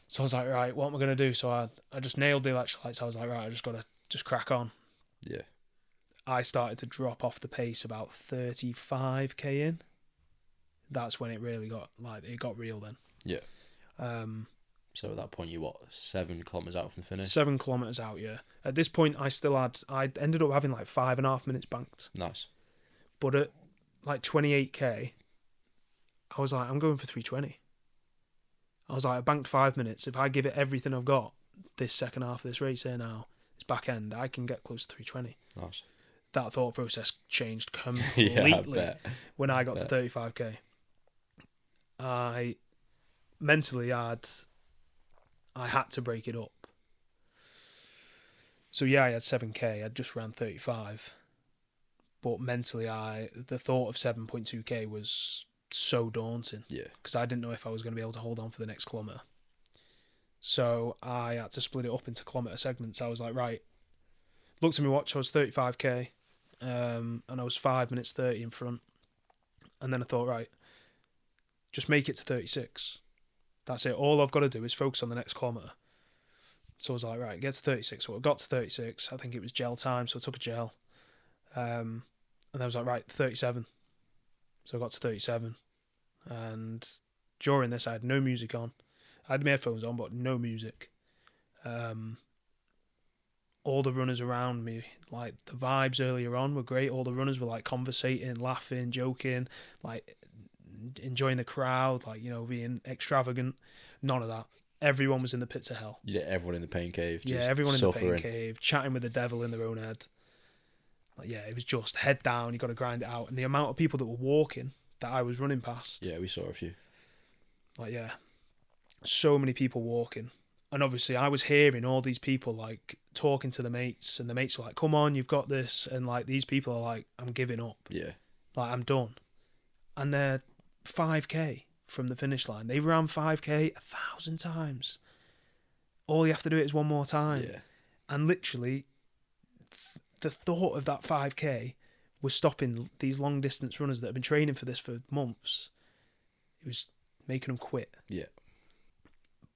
So I was like, right, what am I going to do? So I just nailed the electrolytes. I was like, right, I just got to just crack on. Yeah. I started to drop off the pace about 35k in. That's when it really got, like, it got real then. Yeah. So at that point, you're 7 kilometres out from the finish? 7 kilometres out, yeah. At this point, I ended up having like 5.5 minutes banked. Nice. But at like 28k, I was like, I'm going for 3:20. I was like, I banked 5 minutes. If I give it everything I've got this second half of this race here now, this back end, I can get close to 3:20. Nice. That thought process changed completely when I got to 35k. Mentally, I had to break it up. So yeah, I had 7k. I'd just ran 35. But mentally, the thought of 7.2k was so daunting. Yeah. Because I didn't know if I was going to be able to hold on for the next kilometre. So I had to split it up into kilometre segments. I was like, right. Looked at my watch, I was 35k. And I was 5 minutes 30 in front. And then I thought, right, just make it to 36. That's it. All I've got to do is focus on the next kilometre. So I was like, right, get to 36. So I got to 36. I think it was gel time, so I took a gel. And I was like, right, 37. So I got to 37. And during this, I had no music on. I had my headphones on, but no music. All the runners around me, like the vibes earlier on were great. All the runners were like conversating, laughing, joking, like enjoying the crowd, like, you know, being extravagant. None of that. Everyone was in the pits of hell. Yeah, everyone in the pain cave. Yeah, everyone in the pain cave, chatting with the devil in their own head. Like, yeah, it was just head down, you got to grind it out. And the amount of people that were walking that I was running past. Yeah, we saw a few. Like, yeah, so many people walking. And obviously I was hearing all these people like talking to the mates, and the mates were like, come on, you've got this. And like these people are like, I'm giving up. Yeah. Like, I'm done. And they're 5k from the finish line. They ran 5k 1,000 times. All you have to do it is one more time. Yeah. And literally, the thought of that 5k was stopping these long distance runners that have been training for this for months. It was making them quit. Yeah.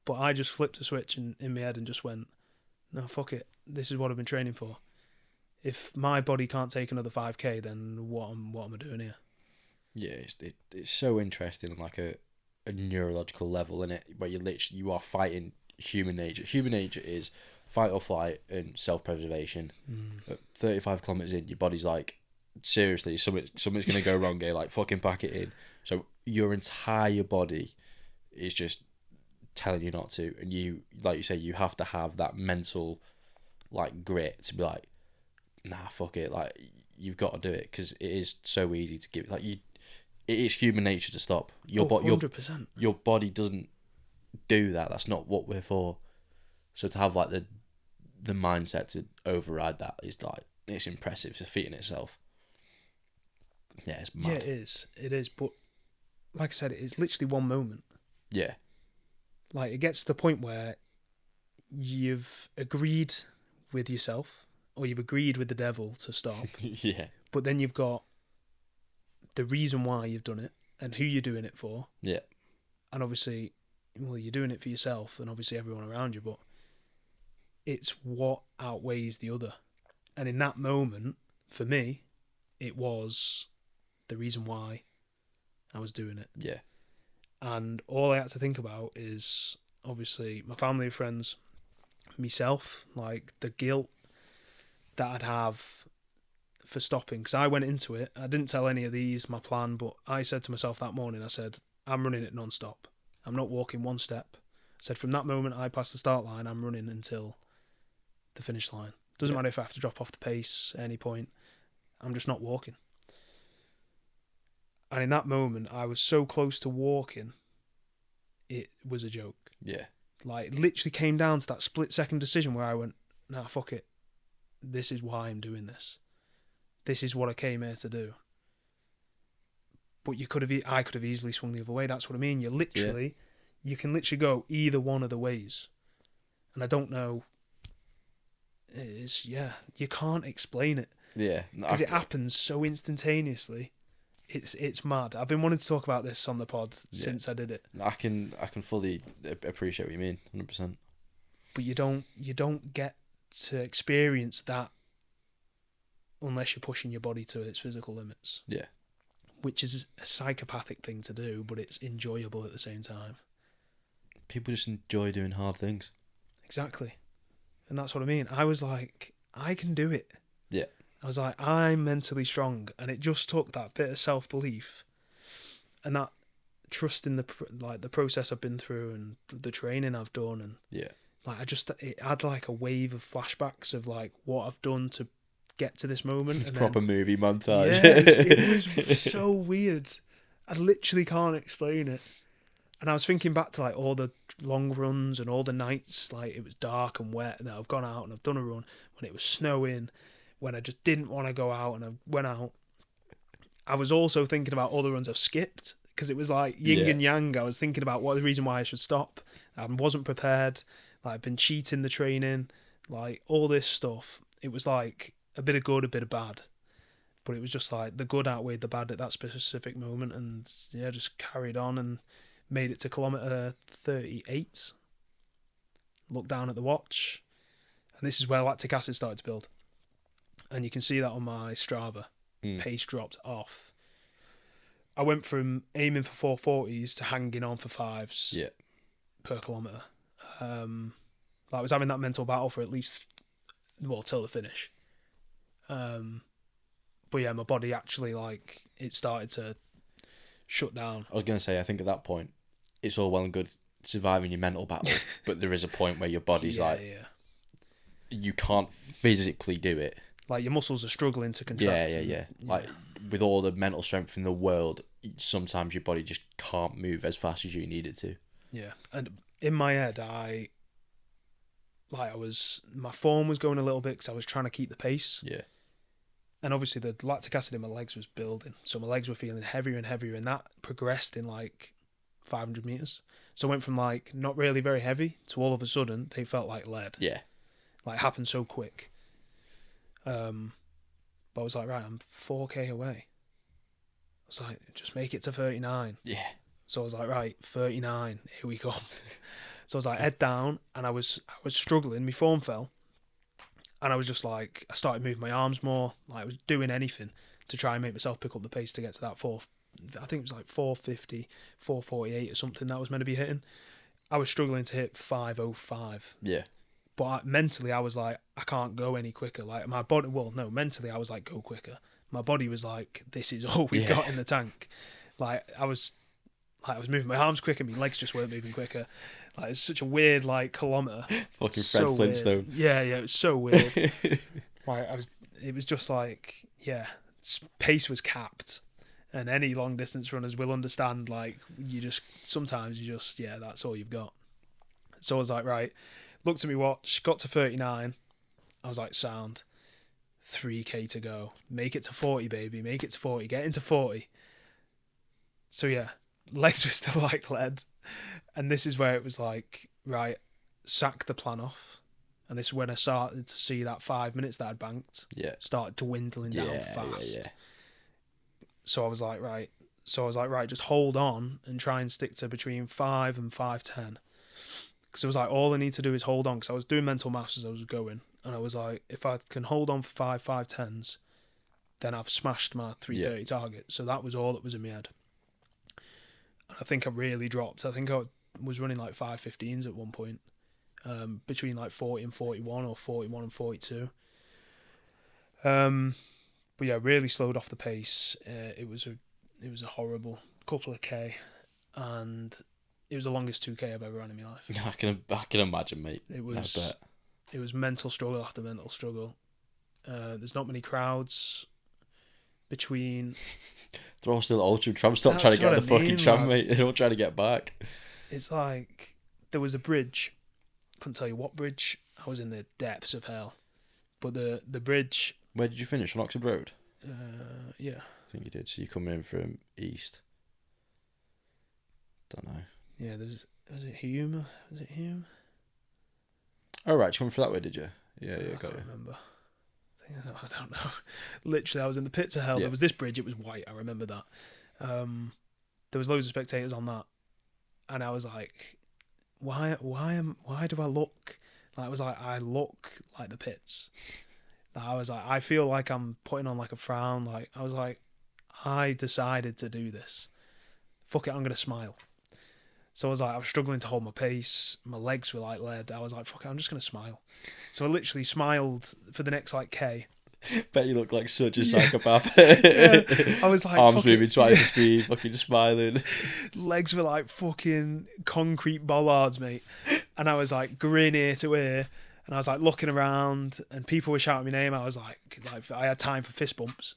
But I just flipped a switch in my head and just went, no, fuck it. This is what I've been training for. If my body can't take another 5k, then what am I doing here? Yeah, it's so interesting on like a neurological level, innit? Where you are fighting human nature. Human nature is fight or flight and self-preservation. At 35 kilometers in, your body's like, seriously, something's gonna go wrong here. Like, fucking pack it in. So your entire body is just telling you not to, and you, like you say, you have to have that mental like grit to be like, nah, fuck it. Like, you've got to do it, because it is so easy to give. Like, it is human nature to stop. 100%. Your body doesn't do that. That's not what we're for. So to have like the mindset to override that is like, it's impressive. It's a feat in itself. Yeah, it's mad. Yeah, it is. But like I said, it's literally one moment. Yeah. Like, it gets to the point where you've agreed with yourself, or you've agreed with the devil to stop. Yeah. But then you've got the reason why you've done it and who you're doing it for. Yeah. And obviously, well, you're doing it for yourself and obviously everyone around you, but it's what outweighs the other. And in that moment, for me, it was the reason why I was doing it. Yeah. And all I had to think about is obviously my family and friends, myself, like the guilt that I'd have for stopping. Because I went into it, I didn't tell any of these my plan, but I said to myself that morning, I said, I'm running it non-stop. I'm not walking one step. I said, from that moment I pass the start line, I'm running until the finish line. Doesn't matter if I have to drop off the pace at any point. I'm just not walking. And in that moment, I was so close to walking, it was a joke. Yeah. Like, it literally came down to that split-second decision where I went, nah, fuck it. This is why I'm doing this. This is what I came here to do. But I could have easily swung the other way. That's what I mean. You can literally go either one of the ways. And I don't know. You can't explain it. Yeah. Because it happens so instantaneously. It's mad. I've been wanting to talk about this on the pod since I did it. I can fully appreciate what you mean, 100%. But you don't get to experience that unless you're pushing your body to its physical limits. Yeah. Which is a psychopathic thing to do, but it's enjoyable at the same time. People just enjoy doing hard things. Exactly. And that's what I mean. I was like, I can do it. Yeah. I was like, I'm mentally strong. And it just took that bit of self-belief and that trust in the process I've been through and the training I've done. And yeah, like, it had like a wave of flashbacks of like what I've done to get to this moment. And proper movie montage. Yeah, it was so weird. I literally can't explain it. And I was thinking back to like all the long runs and all the nights, like it was dark and wet, and I've gone out and I've done a run when it was snowing, when I just didn't want to go out, and I went out. I was also thinking about all the runs I've skipped, because it was like yin and yang. I was thinking about what the reason why I should stop. I wasn't prepared. Like, I've been cheating the training, like all this stuff. It was like a bit of good, a bit of bad. But it was just like the good outweighed the bad at that specific moment, and yeah, just carried on and made it to kilometre 38. Looked down at the watch, and this is where lactic acid started to build. And you can see that on my Strava. Pace dropped off. I went from aiming for 440s to hanging on for 5s per kilometre. I was having that mental battle for at least, till the finish. But yeah, my body actually, like, it started to shut down. I was going to say, I think at that point, it's all well and good surviving your mental battle, but there is a point where your body's you can't physically do it. Like, your muscles are struggling to contract. Yeah. Like, with all the mental strength in the world, sometimes your body just can't move as fast as you need it to. Yeah. And in my head, I like my form was going a little bit because I was trying to keep the pace. Yeah. And obviously the lactic acid in my legs was building, so my legs were feeling heavier and heavier, and that progressed in like 500 meters. So I went from like not really very heavy to all of a sudden they felt like lead. Yeah. Like it happened so quick. But I was like, right, I'm 4k away. I was like, just make it to 39. Yeah. So I was like, right, 39, here we go. So I was like, head down, and I was struggling. My form fell, and I was just like, I started moving my arms more. Like I was doing anything to try and make myself pick up the pace to get to that I think it was like 450, 448 or something that I was meant to be hitting. I was struggling to hit 505. Yeah. But mentally, I was like, I can't go any quicker. Like my body, mentally, I was like, go quicker. My body was like, this is all we've got in the tank. Like I was moving my arms quicker, my legs just weren't moving quicker. Like it's such a weird like kilometer. Fucking Fred Flintstone. Weird. Yeah, it was so weird. Like it was just like, yeah, pace was capped, and any long distance runners will understand. Like sometimes you just that's all you've got. So I was like, right, looked at my watch, got to 39. I was like, sound, 3k to go, make it to 40, baby, make it to 40, get into 40. So yeah, legs were still like lead. And this is where it was like, right, sack the plan off. And this is when I started to see that 5 minutes that I'd banked start dwindling down fast. Yeah. So I was like, right, just hold on and try and stick to between 5 and 5:10. Because it was like, all I need to do is hold on. Because I was doing mental maths as I was going. And I was like, if I can hold on for 5:10s, then I've smashed my 3:30 target. So that was all that was in my head. And I think I really dropped. I think I was running like 5:15s at one point, between like 40 and 41 or 41 and 42. But yeah, really slowed off the pace. It was a horrible couple of K, and it was the longest 2K I've ever run in my life. I can imagine, mate. It was mental struggle after mental struggle. There's not many crowds between. They're all still ultra tram. Stop trying to get the fucking tram, mate. They're all trying to get back. It's like there was a bridge. Couldn't tell you what bridge. I was in the depths of hell. But the bridge. Where did you finish? On Oxford Road? Yeah. I think you did. So you come in from east. Don't know. Yeah, was it Hume? Was it Hume? Oh, right. You went for that way, did you? Yeah, I got can't you. remember. I don't know. Literally, I was in the pits of hell. There was this bridge. It was white. I remember that. There was loads of spectators on that, and I was like, "Why do I look?" Like, I look like the pits. I was like, I feel like I'm putting on like a frown. Like I was like, I decided to do this. Fuck it, I'm gonna smile. So I was struggling to hold my pace. My legs were like lead. I was like, fuck it, I'm just going to smile. So I literally smiled for the next like K. Bet you look like such a psychopath. Yeah. I was like, arms moving twice the speed, fucking smiling. Legs were like fucking concrete bollards, mate. And I was like grin ear to ear. And I was like looking around and people were shouting my name. I was like I had time for fist bumps.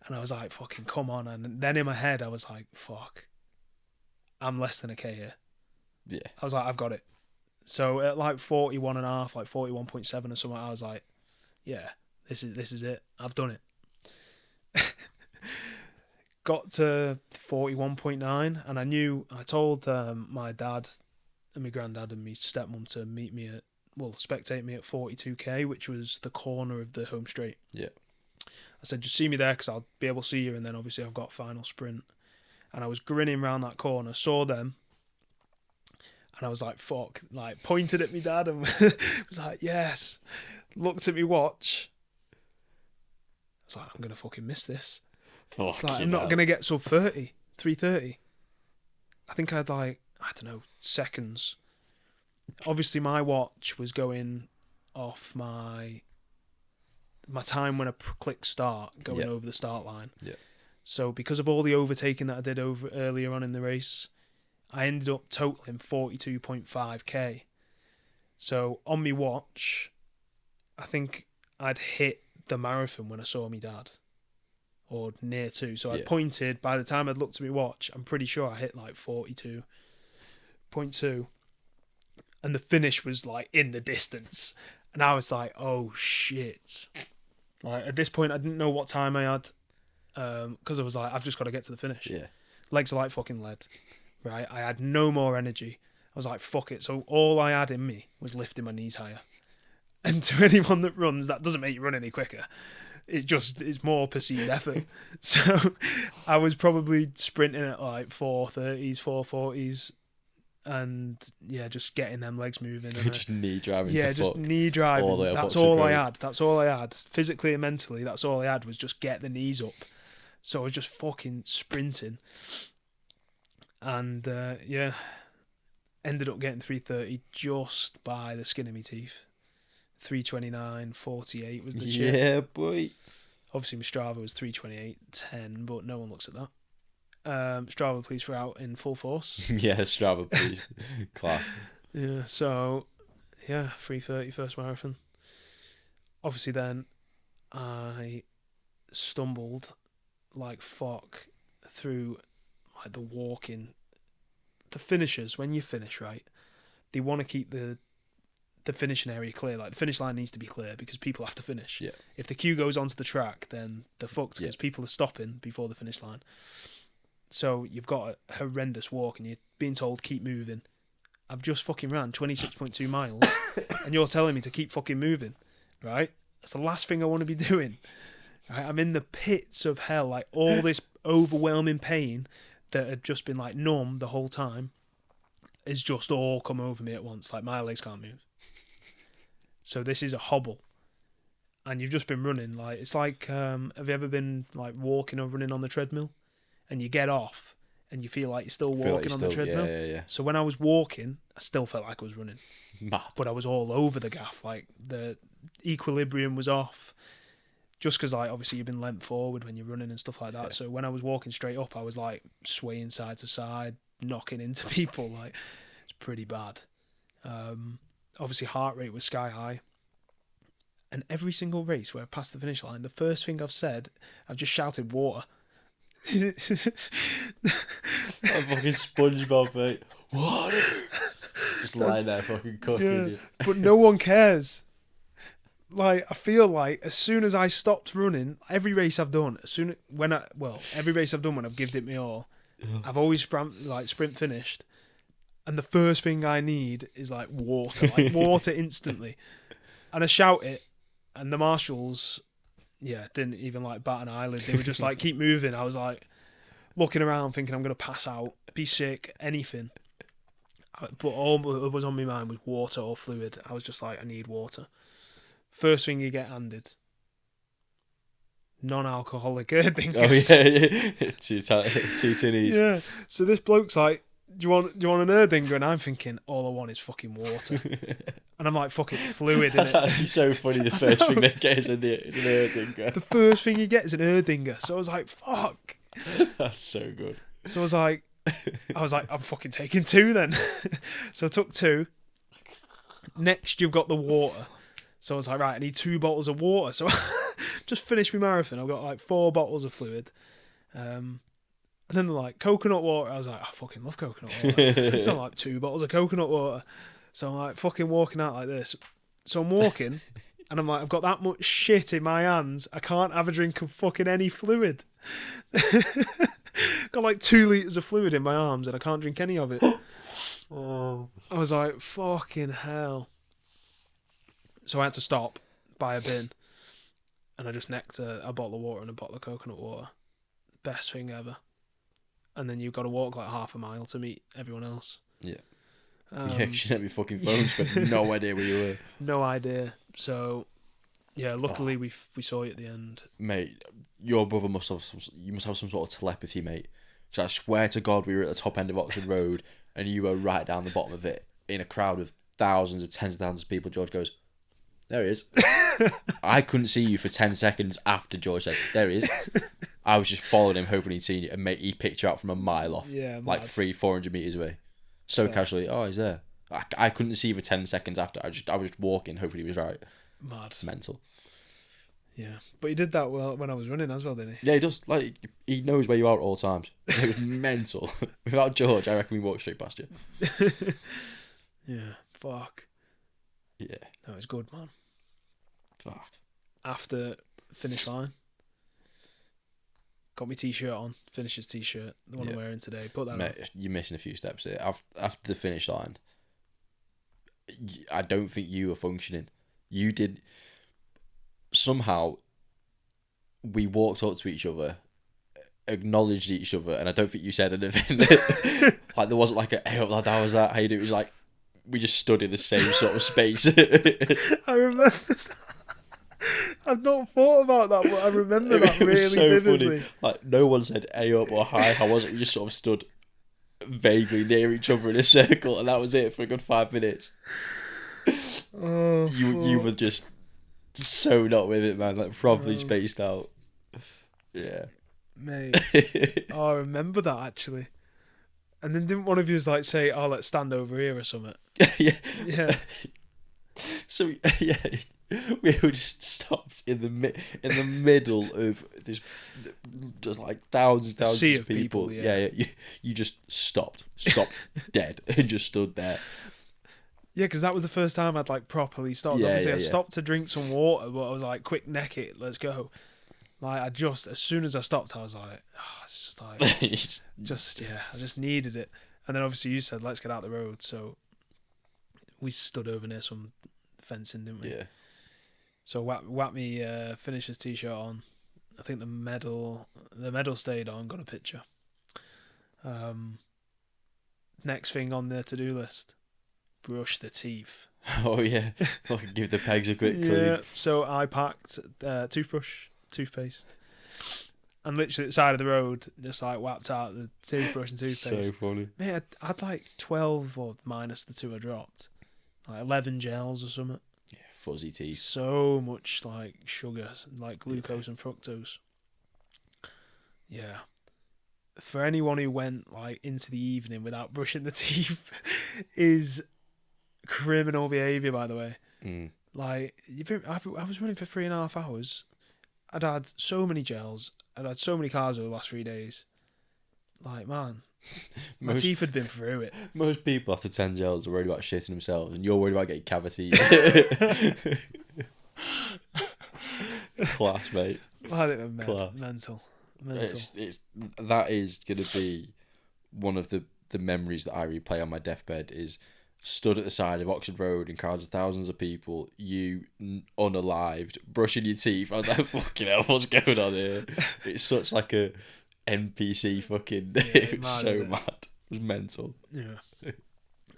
And I was like, fucking come on. And then in my head, I was like, fuck. I'm less than a K here. Yeah. I was like, I've got it. So at like 41 and a half, like 41.7 or something, I was like, yeah, this is it. I've done it. Got to 41.9 and I told my dad and my granddad and my stepmom to meet me spectate me at 42k, which was the corner of the home straight. Yeah. I said, just see me there because I'll be able to see you, and then obviously I've got final sprint. And I was grinning around that corner, saw them, and I was like, fuck, like pointed at me dad and was like, yes. Looked at me watch. I was like, I'm going to fucking miss this. I'm not going to get sub 30, 3:30. I think I had like, I don't know, seconds. Obviously my watch was going off my time when I click start, going over the start line. Yeah. So because of all the overtaking that I did earlier on in the race, I ended up totaling 42.5k. So on my watch, I think I'd hit the marathon when I saw my dad, or near to. So I pointed. By the time I'd looked at my watch, I'm pretty sure I hit like 42.2. and the finish was like in the distance, and I was like, oh shit. Like at this point I didn't know what time I had, because I was like, I've just got to get to the finish. Yeah. Legs are like fucking lead, right? I had no more energy. I was like, fuck it. So all I had in me was lifting my knees higher. And to anyone that runs, that doesn't make you run any quicker. It's more perceived effort. So I was probably sprinting at like 4:30s, 4:40s, and yeah, just getting them legs moving. And Just knee driving. yeah, to just fuck knee driving. all the way up That's Oxford all I Road. had. That's all I had. Physically and mentally, that's all I had was just get the knees up. So I was just fucking sprinting. And yeah, ended up getting 3:30 just by the skin of my teeth. 3:29.48 was the chip. Yeah, boy. Obviously, my Strava was 3:28.10, but no one looks at that. Strava, please, for out in full force. Yeah, Strava, please. Class. Yeah, so yeah, 3:30 first marathon. Obviously, then I stumbled like fuck through like the walking. The finishers, when you finish, right, they want to keep the finishing area clear. Like the finish line needs to be clear because people have to finish. Yeah. If the queue goes onto the track, then they're fucked because Yeah. people are stopping before the finish line. So you've got a horrendous walk and you're being told keep moving. I've just fucking ran 26.2 miles and you're telling me to keep fucking moving, right? That's the last thing I want to be doing. Right? I'm in the pits of hell, like all this overwhelming pain that had just been like numb the whole time has just all come over me at once. Like my legs can't move. So this is a hobble. And you've just been running. Like it's like, have you ever been like walking or running on the treadmill? And you get off and you feel like you're still walking on the treadmill. Yeah. So when I was walking, I still felt like I was running. Mad. But I was all over the gaff. Like the equilibrium was off. Just because like obviously you've been leant forward when you're running and stuff like that. Yeah. So when I was walking straight up, I was like swaying side to side, knocking into people. Like it's pretty bad. Obviously heart rate was sky high. And every single race where I passed the finish line, the first thing I've said, I've just shouted water. A fucking SpongeBob, mate. Water. Just lying there fucking cooking. Yeah, but no one cares. Like I feel like as soon as I stopped running, every race I've done, every race I've done when I've given it me all, I've always sprint finished, and the first thing I need is like water instantly, and I shout it, and the marshals, didn't even like bat an eyelid. They were just like keep moving. I was like looking around, thinking I'm gonna pass out, be sick, anything. But all that was on my mind was water or fluid. I was just like, I need water. First thing you get handed, non-alcoholic Erdingers. Oh yeah. Two tinnies. Yeah. So this bloke's like, do you want an Erdinger? And I'm thinking, all I want is fucking water. And I'm like, fucking fluid. That's innit? actually so funny. The first thing they get is an Erdinger. The first thing you get is an Erdinger. So I was like, fuck. That's so good. So I was like, I'm fucking taking two then. So I took two. Next, you've got the water. So I was like, right, I need 2 bottles of water. So I just finished my marathon. I've got like 4 bottles of fluid. And then they're like, coconut water. I was like, I fucking love coconut water. So I'm like, 2 bottles of coconut water. So I'm like fucking walking out like this. So I'm walking and I'm like, I've got that much shit in my hands. I can't have a drink of fucking any fluid. Got like 2 litres of fluid in my arms and I can't drink any of it. Oh. I was like, fucking hell. So I had to stop, buy a bin, and I just necked a bottle of water and a bottle of coconut water. Best thing ever. And then you've got to walk like half a mile to meet everyone else. Yeah. You shouldn't have your fucking phones, but no idea where you were. No idea. So, yeah, luckily we saw you at the end. Mate, your brother must have some sort of telepathy, mate. So I swear to God, we were at the top end of Oxford Road, and you were right down the bottom of it in a crowd of thousands of tens of thousands of people. George goes, there he is. I couldn't see you for 10 seconds after George said, there he is. I was just following him, hoping he'd seen you, and mate, he picked you out from a mile off. Yeah, like mad. 300-400 metres away. So Fair. Casually, oh, he's there. I couldn't see you for 10 seconds after. I was just walking, hoping he was right. Mad. Mental. Yeah. But he did that well when I was running as well, didn't he? Yeah, he does. Like, he knows where you are at all times. It was mental. Without George, I reckon we walked straight past you. Yeah. fuck. Yeah. No, it's good, man. Fuck. After finish line, got my t-shirt on. Finisher's t-shirt, the one I'm wearing today. Put that on. Mate, you're missing a few steps here. After the finish line, I don't think you were functioning. You did. Somehow, we walked up to each other, acknowledged each other, and I don't think you said anything. Like, there wasn't like a, hey, lad, how was that? How you doing? It was like, we just stood in the same sort of space. I remember that. I've not thought about that, but I remember that really so vividly. Funny. Like, no one said, hey up or hi, how was it? We just sort of stood vaguely near each other in a circle, and that was it for a good 5 minutes. Oh, you were just so not with it, man. Like, probably spaced out. Yeah. Mate. Oh, I remember that, actually. And then didn't one of you like say, oh, let's stand over here or something? Yeah. Yeah. So, yeah, we were just stopped in the middle of this, just like thousands sea of people. Yeah. You just stopped dead, and just stood there. Yeah, because that was the first time I'd like properly stopped. Yeah, Obviously, yeah, I stopped to drink some water, but I was like, quick, neck it, let's go. Like, as soon as I stopped, I was like, oh, it's just like, I just needed it. And then obviously you said, let's get out the road. So we stood over near some fencing, didn't we? Yeah. So whack me finisher's t-shirt on. I think the medal stayed on, got a picture. Next thing on the to-do list, brush the teeth. Oh, yeah. Fucking give the pegs a quick clean. Yeah, so I packed toothbrush, toothpaste, and literally at the side of the road, just like whapped out the toothbrush and toothpaste. So funny. Mate, I had like 12 or minus the 2 I dropped. Like 11 gels or something. Yeah, fuzzy teeth. So much like sugar, like glucose and fructose. Yeah. For anyone who went like into the evening without brushing the teeth is criminal behaviour, by the way. Like, I was running for 3.5 hours. I'd had so many gels. I'd had so many carbs over the last 3 days. Like, man, my teeth had been through it. Most people after 10 gels are worried about shitting themselves, and you're worried about getting cavities. Class, mate. I think they're mental. That is going to be one of the memories that I replay on my deathbed, is stood at the side of Oxford Road in crowds of thousands of people, you unalived, brushing your teeth. I was like, fucking hell, what's going on here? It's such like a NPC fucking... it was so mad. It was mental. Yeah.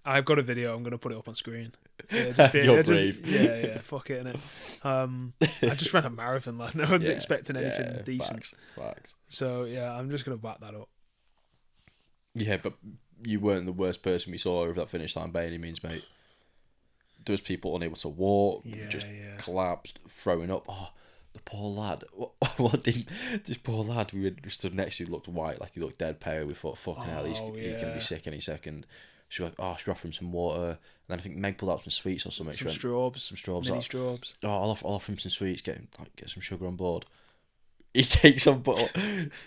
I've got a video, I'm going to put it up on screen. You're brave. Yeah, fuck it, innit? I just ran a marathon last night. No one's expecting anything decent. Facts. So, yeah, I'm just going to back that up. Yeah, but you weren't the worst person we saw over that finish line by any means, mate. There was people unable to walk, collapsed, throwing up. Oh, the poor lad. What did this poor lad we stood next to looked white, like he looked dead pale. We thought, fucking hell, he's going to be sick any second. She was like, oh, should we offer him some water? And then I think Meg pulled out some sweets or something. Some straws. Mini straws. Oh, I'll offer him some sweets, get some sugar on board. He takes on bottle.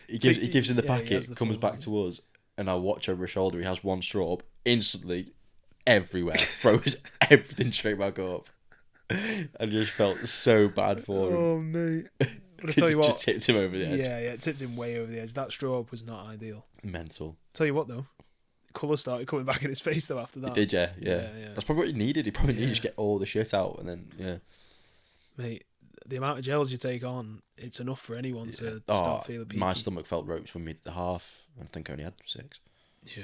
He gives him the packet, comes back to us, and I watch over his shoulder. He has one straw up, instantly everywhere, throws everything straight back up. I just felt so bad for him. Oh, mate. But I tell you what, just tipped him over the edge. Yeah, it tipped him way over the edge. That straw up was not ideal. Mental. Tell you what, though, colour started coming back in his face though after that. It did, yeah. That's probably what he needed. He probably needed to get all the shit out, and then Mate, the amount of gels you take on, it's enough for anyone to start feeling peaky. My stomach felt ropes when we did the half. I think I only had 6. Yeah.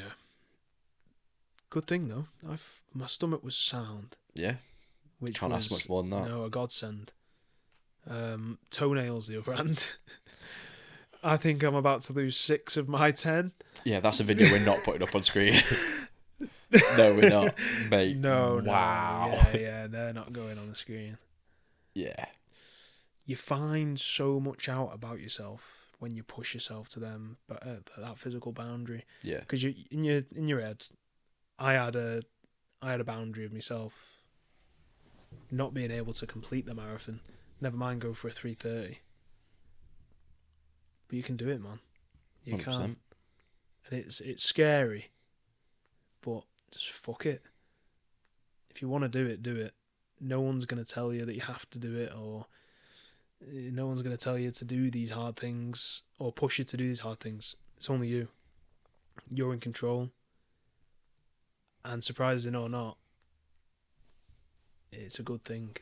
Good thing though. My stomach was sound. Yeah. Which can't ask much more than that. No, a godsend. Toenails, the other hand. I think I'm about to lose 6 of my 10. Yeah, that's a video we're not putting up on screen. No, we're not, mate. No. Wow. Yeah, they're not going on the screen. Yeah. You find so much out about yourself when you push yourself to them, but that physical boundary. Yeah. Because you in your head, I had a boundary of myself not being able to complete the marathon. Never mind go for a 3:30. But you can do it, man. You 100%. Can. And it's scary, but just fuck it. If you want to do it, do it. No one's going to tell you that you have to do it, or no one's going to tell you to do these hard things or push you to do these hard things. It's only you. You're in control. And surprising or not, it's a good thing.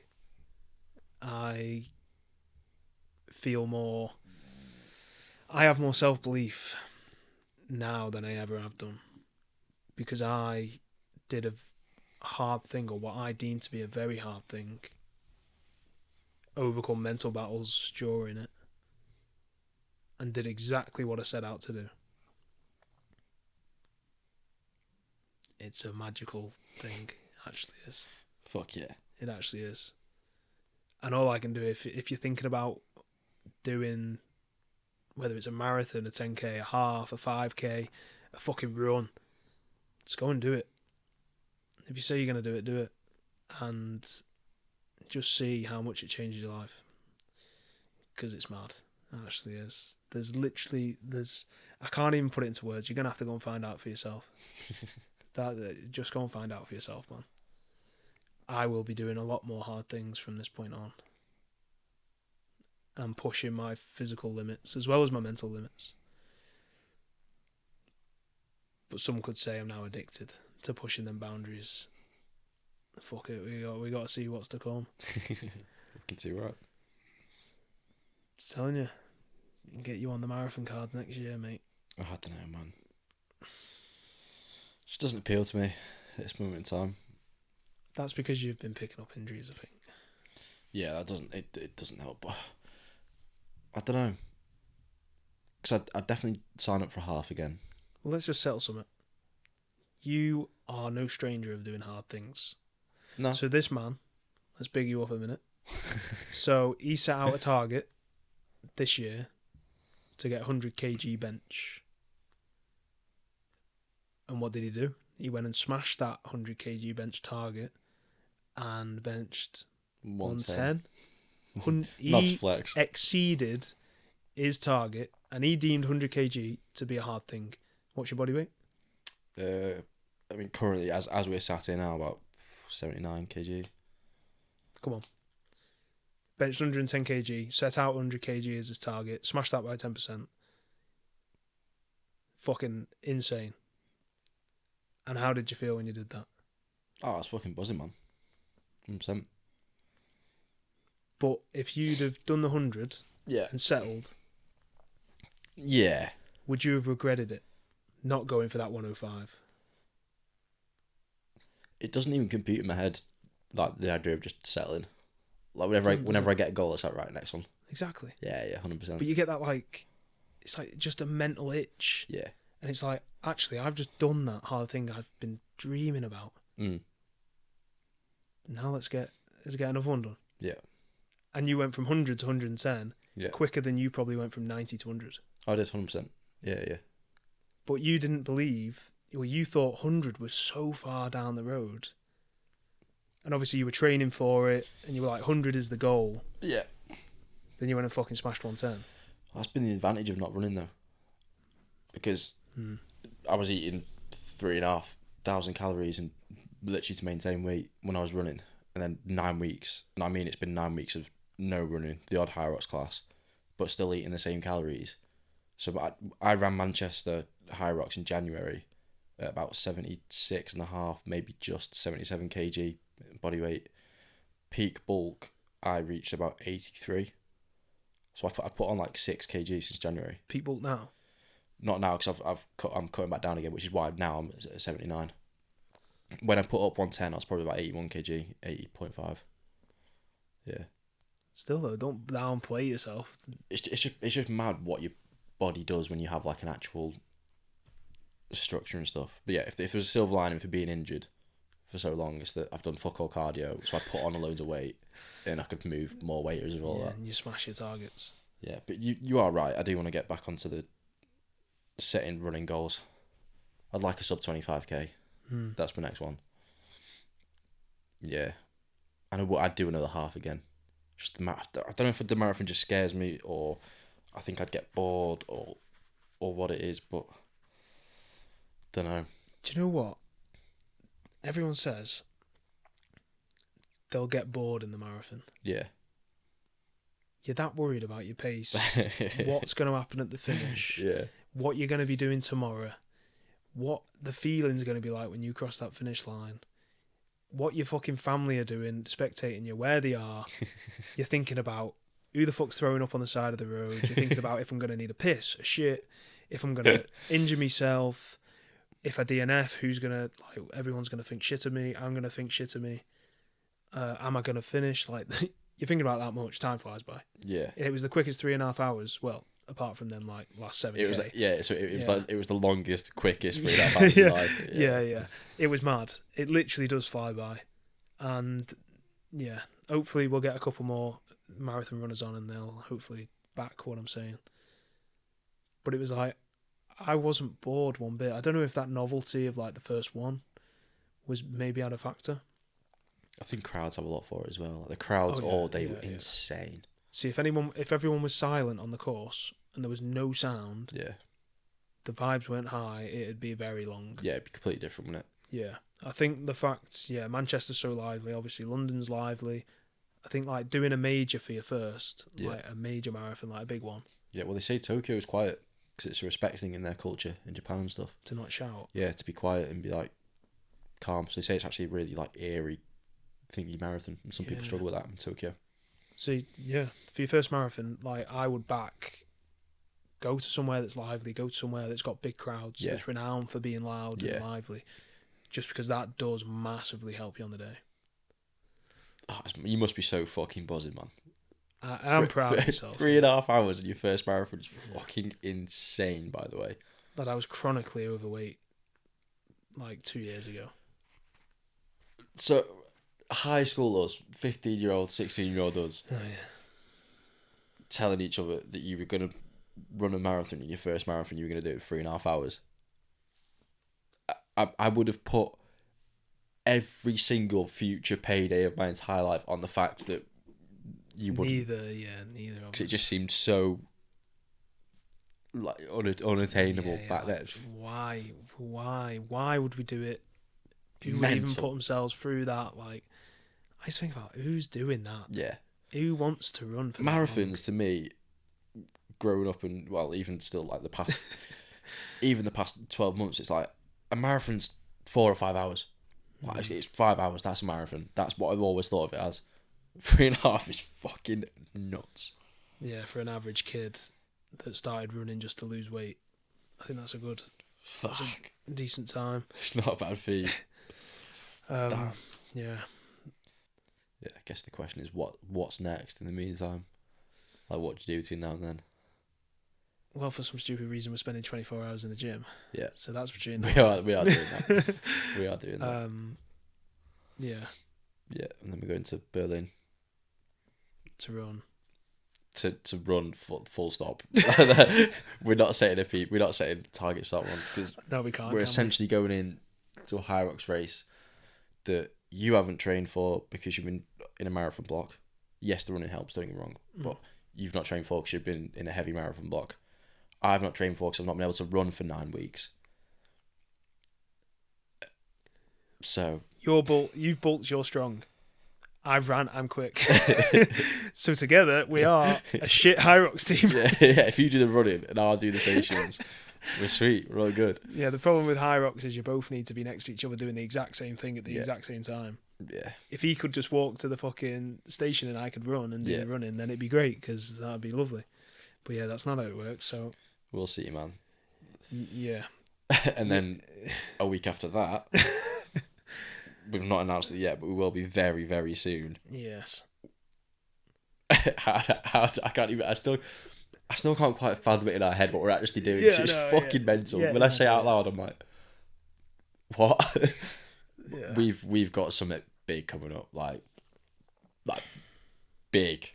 I have more self-belief now than I ever have done, because I did a hard thing, or what I deem to be a very hard thing, overcome mental battles during it, and did exactly what I set out to do. It's a magical thing. It actually is. Fuck yeah. It actually is. And all I can do, if you're thinking about doing, whether it's a marathon, a 10k, a half, a 5k, a fucking run, just go and do it. If you say you're going to do it. And just see how much it changes your life. Because it's mad. It actually is. I can't even put it into words. You're going to have to go and find out for yourself. Just go and find out for yourself, man. I will be doing a lot more hard things from this point on. I'm pushing my physical limits as well as my mental limits. But some could say I'm now addicted to pushing them boundaries. Fuck it, we got to see what's to come. Fucking too right. Just telling you, get you on the marathon card next year, mate. Oh, I don't know, man. It just doesn't appeal to me at this moment in time. That's because you've been picking up injuries, I think. Yeah, that doesn't. It doesn't help. But I don't know. Because I'd definitely sign up for a half again. Well, let's just settle something. You are no stranger of doing hard things. No. So this man, let's big you up a minute. So he set out a target this year to get 100 kg bench. And what did he do? He went and smashed that 100 kg bench target and benched 110. Not He flex. exceeded his target, and he deemed 100 kg to be a hard thing. What's your body weight? I mean, currently, as we're sat here now, about 79 kg. Come on. Benched 110 kg, set out 100 kg as his target, smashed that by 10%. Fucking insane. And how did you feel when you did that? Oh, I was fucking buzzing, man. 100%. But if you'd have done the 100 Yeah. and settled, Yeah. would you have regretted it? Not going for that 105? It doesn't even compute in my head, like the idea of just settling. Like whenever I get a goal, it's like, right, next one. Exactly. Yeah, 100%. But you get that, like, it's like just a mental itch. Yeah. And it's like, actually, I've just done that hard thing I've been dreaming about. Now let's get another one done. Yeah. And you went from 100 to 110 Yeah. quicker than you probably went from 90 to 100. I did 100%. Yeah. But you didn't believe, well, you thought 100 was so far down the road. And obviously you were training for it, and you were like, 100 is the goal. Yeah. Then you went and fucking smashed 110. That's been the advantage of not running, though. Because I was eating 3,500 calories and literally to maintain weight when I was running. And then 9 weeks, and I mean it's been 9 weeks of no running, the odd high rocks class, but still eating the same calories. So I ran Manchester high rocks in January at about 76.5, maybe just 77 kg body weight. Peak bulk, I reached about 83. So I put on like 6 kg since January. Peak bulk now? Not now, because I'm cutting back down again, which is why now I'm at 79. When I put up 110, I was probably about 81 kg, 80.5. Yeah. Still though, don't downplay yourself. It's just mad what your body does when you have like an actual structure and stuff. But yeah, if there's a silver lining for being injured for so long, it's that I've done fuck all cardio, so I put on loads of weight, and I could move more weight as well. Yeah, That. and you smash your targets. Yeah, but you are right. I do want to get back onto the setting running goals. I'd like a sub 25k. That's my next one. Yeah, and I'd do another half again. Just I don't know if the marathon just scares me, or I think I'd get bored, or what it is, but don't know. Do you know what? Everyone says they'll get bored in the marathon. Yeah. You're that worried about your pace, what's going to happen at the finish, Yeah. what you're going to be doing tomorrow, what the feeling's going to be like when you cross that finish line, what your fucking family are doing, spectating you, where they are. You're thinking about who the fuck's throwing up on the side of the road. You're thinking about if I'm going to need a piss, a shit, if I'm going to injure myself, if I DNF, who's going to, like, everyone's going to think shit of me, I'm going to think shit of me. Am I going to finish? Like, you're thinking about that much, time flies by. Yeah. It was the quickest 3.5 hours. Well, apart from them, like, last 7K. It was, yeah, so it was Yeah. like, it was the longest, quickest 3.5 hours of life. Yeah. It was mad. It literally does fly by. And, yeah, hopefully we'll get a couple more marathon runners on and they'll hopefully back what I'm saying. But it was like, I wasn't bored one bit. I don't know if that novelty of, like, the first one was maybe had a factor. I think crowds have a lot for it as well. Like, the crowds all day were insane. See, if everyone was silent on the course and there was no sound, the vibes weren't high, it'd be very long. Yeah, it'd be completely different, wouldn't it? Yeah. I think the fact, Manchester's so lively, obviously London's lively. I think, like, doing a major for your first, like a major marathon, like a big one. Yeah, well, they say Tokyo is quiet because it's a respect thing in their culture in Japan and stuff. To not shout. Yeah, to be quiet and be, like, calm. So they say it's actually really, like, eerie thingy marathon, and some people struggle with that in Tokyo. So, yeah, for your first marathon, like, I would go to somewhere that's lively, go to somewhere that's got big crowds, that's renowned for being loud and lively, just because that does massively help you on the day. Oh, you must be so fucking buzzing, man. I am proud of myself. 3.5 hours in your first marathon is fucking insane, by the way. That I was chronically overweight, like, 2 years ago. So, high school us, 15-year-old, 16-year-old us, telling each other that you were going to run a marathon, in your first marathon, you were going to do it in 3.5 hours. I would have put every single future payday of my entire life on the fact that you wouldn't. Neither. Because it just seemed so, like, unattainable back then. Why would we do it? Who would even put themselves through that? Like, I just think about who's doing that. Yeah. Who wants to run for marathons? To me, growing up and, well, even still, like, the past, even the past 12 months, it's like a marathon's 4 or 5 hours. Like, it's 5 hours. That's a marathon. That's what I've always thought of it as. 3.5 is fucking nuts. Yeah, for an average kid that started running just to lose weight, I think that's a decent time. It's not a bad feat. Yeah. Yeah, I guess the question is what's next in the meantime? Like, what do you do between now and then? Well, for some stupid reason, we're spending 24 hours in the gym. Yeah. So that's for doing that. We are doing that. We are doing that. Yeah. Yeah, and then we're going to Berlin. To run. To run full stop. We're not setting targets for that one, because no, we can't. We're essentially going in to a High Rocks race that you haven't trained for because you've been in a marathon block. Yes, the running helps, don't get me wrong, but you've not trained for because you've been in a heavy marathon block. I've not trained for because I've not been able to run for 9 weeks. So you've bulked, you're strong. I've ran, I'm quick. So together we are a shit High Rocks team. Yeah, if you do the running and I'll do the stations, we're sweet, we're all good. Yeah, the problem with High Rocks is you both need to be next to each other doing the exact same thing at the exact same time. Yeah. If he could just walk to the fucking station and I could run and do the running, then it'd be great, because that'd be lovely. But yeah, that's not how it works, so... We'll see, man. Yeah. And then a week after that... We've not announced it yet, but we will be very, very soon. Yes. I can't even. I still can't quite fathom it in our head what we're actually doing. Yeah, it's fucking mental. When I say it out loud, I'm like, what? We've got something big coming up, like big.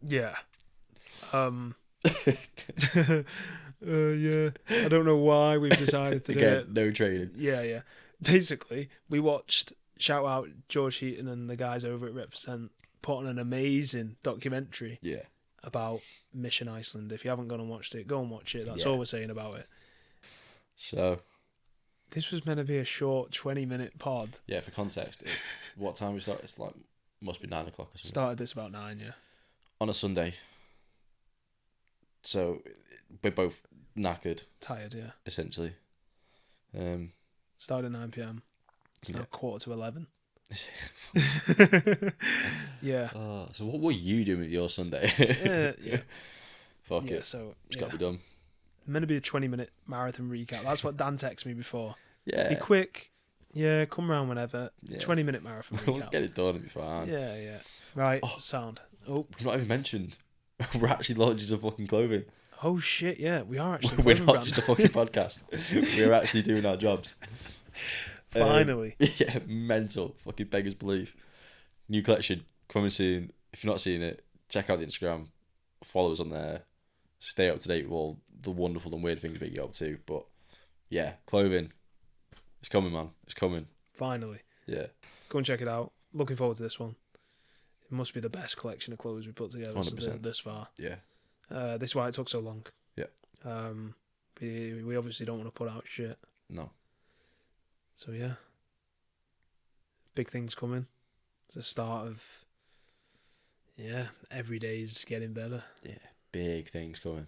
Yeah. Yeah. I don't know why we've decided to do it. No training. Yeah. Basically, we watched, shout out George Heaton and the guys over at Represent, put on an amazing documentary about Mission Iceland. If you haven't gone and watched it, go and watch it. That's all we're saying about it. So, This was meant to be a short 20-minute pod. Yeah, for context, it's what time we start? It's like must be 9 o'clock or something. Started this about 9, yeah. On a Sunday. So we're both knackered, Tired, yeah. essentially. Started at 9 p.m. It's now 11:15. Yeah. So what were you doing with your Sunday? Yeah. Fuck Yeah, it. so It's got to be done. Meant to be a 20-minute marathon recap. That's what Dan texted me before. Yeah. Be quick. Yeah, come round whenever. Yeah. 20-minute marathon recap. We'll get it done and be fine. Yeah. Right, sound. Oh. We've not even mentioned we're actually launching some fucking clothing. Oh shit, yeah, we are actually. We're not just a fucking podcast. We're actually doing our jobs. Finally. Yeah, mental. Fucking beggars belief. New collection coming soon. If you're not seeing it, check out the Instagram. Follow us on there. Stay up to date with all the wonderful and weird things we get up to. But yeah, clothing. It's coming, man. It's coming. Finally. Yeah. Go and check it out. Looking forward to this one. It must be the best collection of clothes we put together 100%. this far. Yeah. This is why it took so long. Yeah. We obviously don't want to put out shit. No. So yeah. Big things coming. It's the start of every day's getting better. Yeah. Big things coming.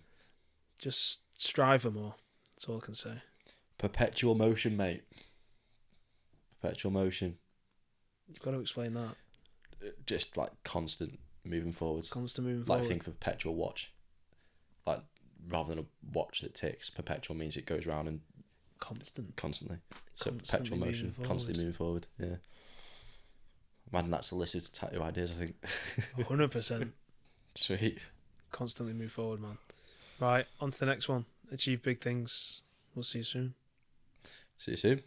Just strive for more. That's all I can say. Perpetual motion, mate. Perpetual motion. You've got to explain that. Just like constant moving forwards. Constant moving Like forward. think of a perpetual watch. Like rather than a watch that ticks, perpetual means it goes round and Constantly. So Constantly perpetual motion, moving constantly moving forward. Yeah. Man, that's the list of tattoo ideas, I think. 100%. Sweet. Constantly move forward, man. Right, on to the next one. Achieve big things. We'll see you soon. See you soon.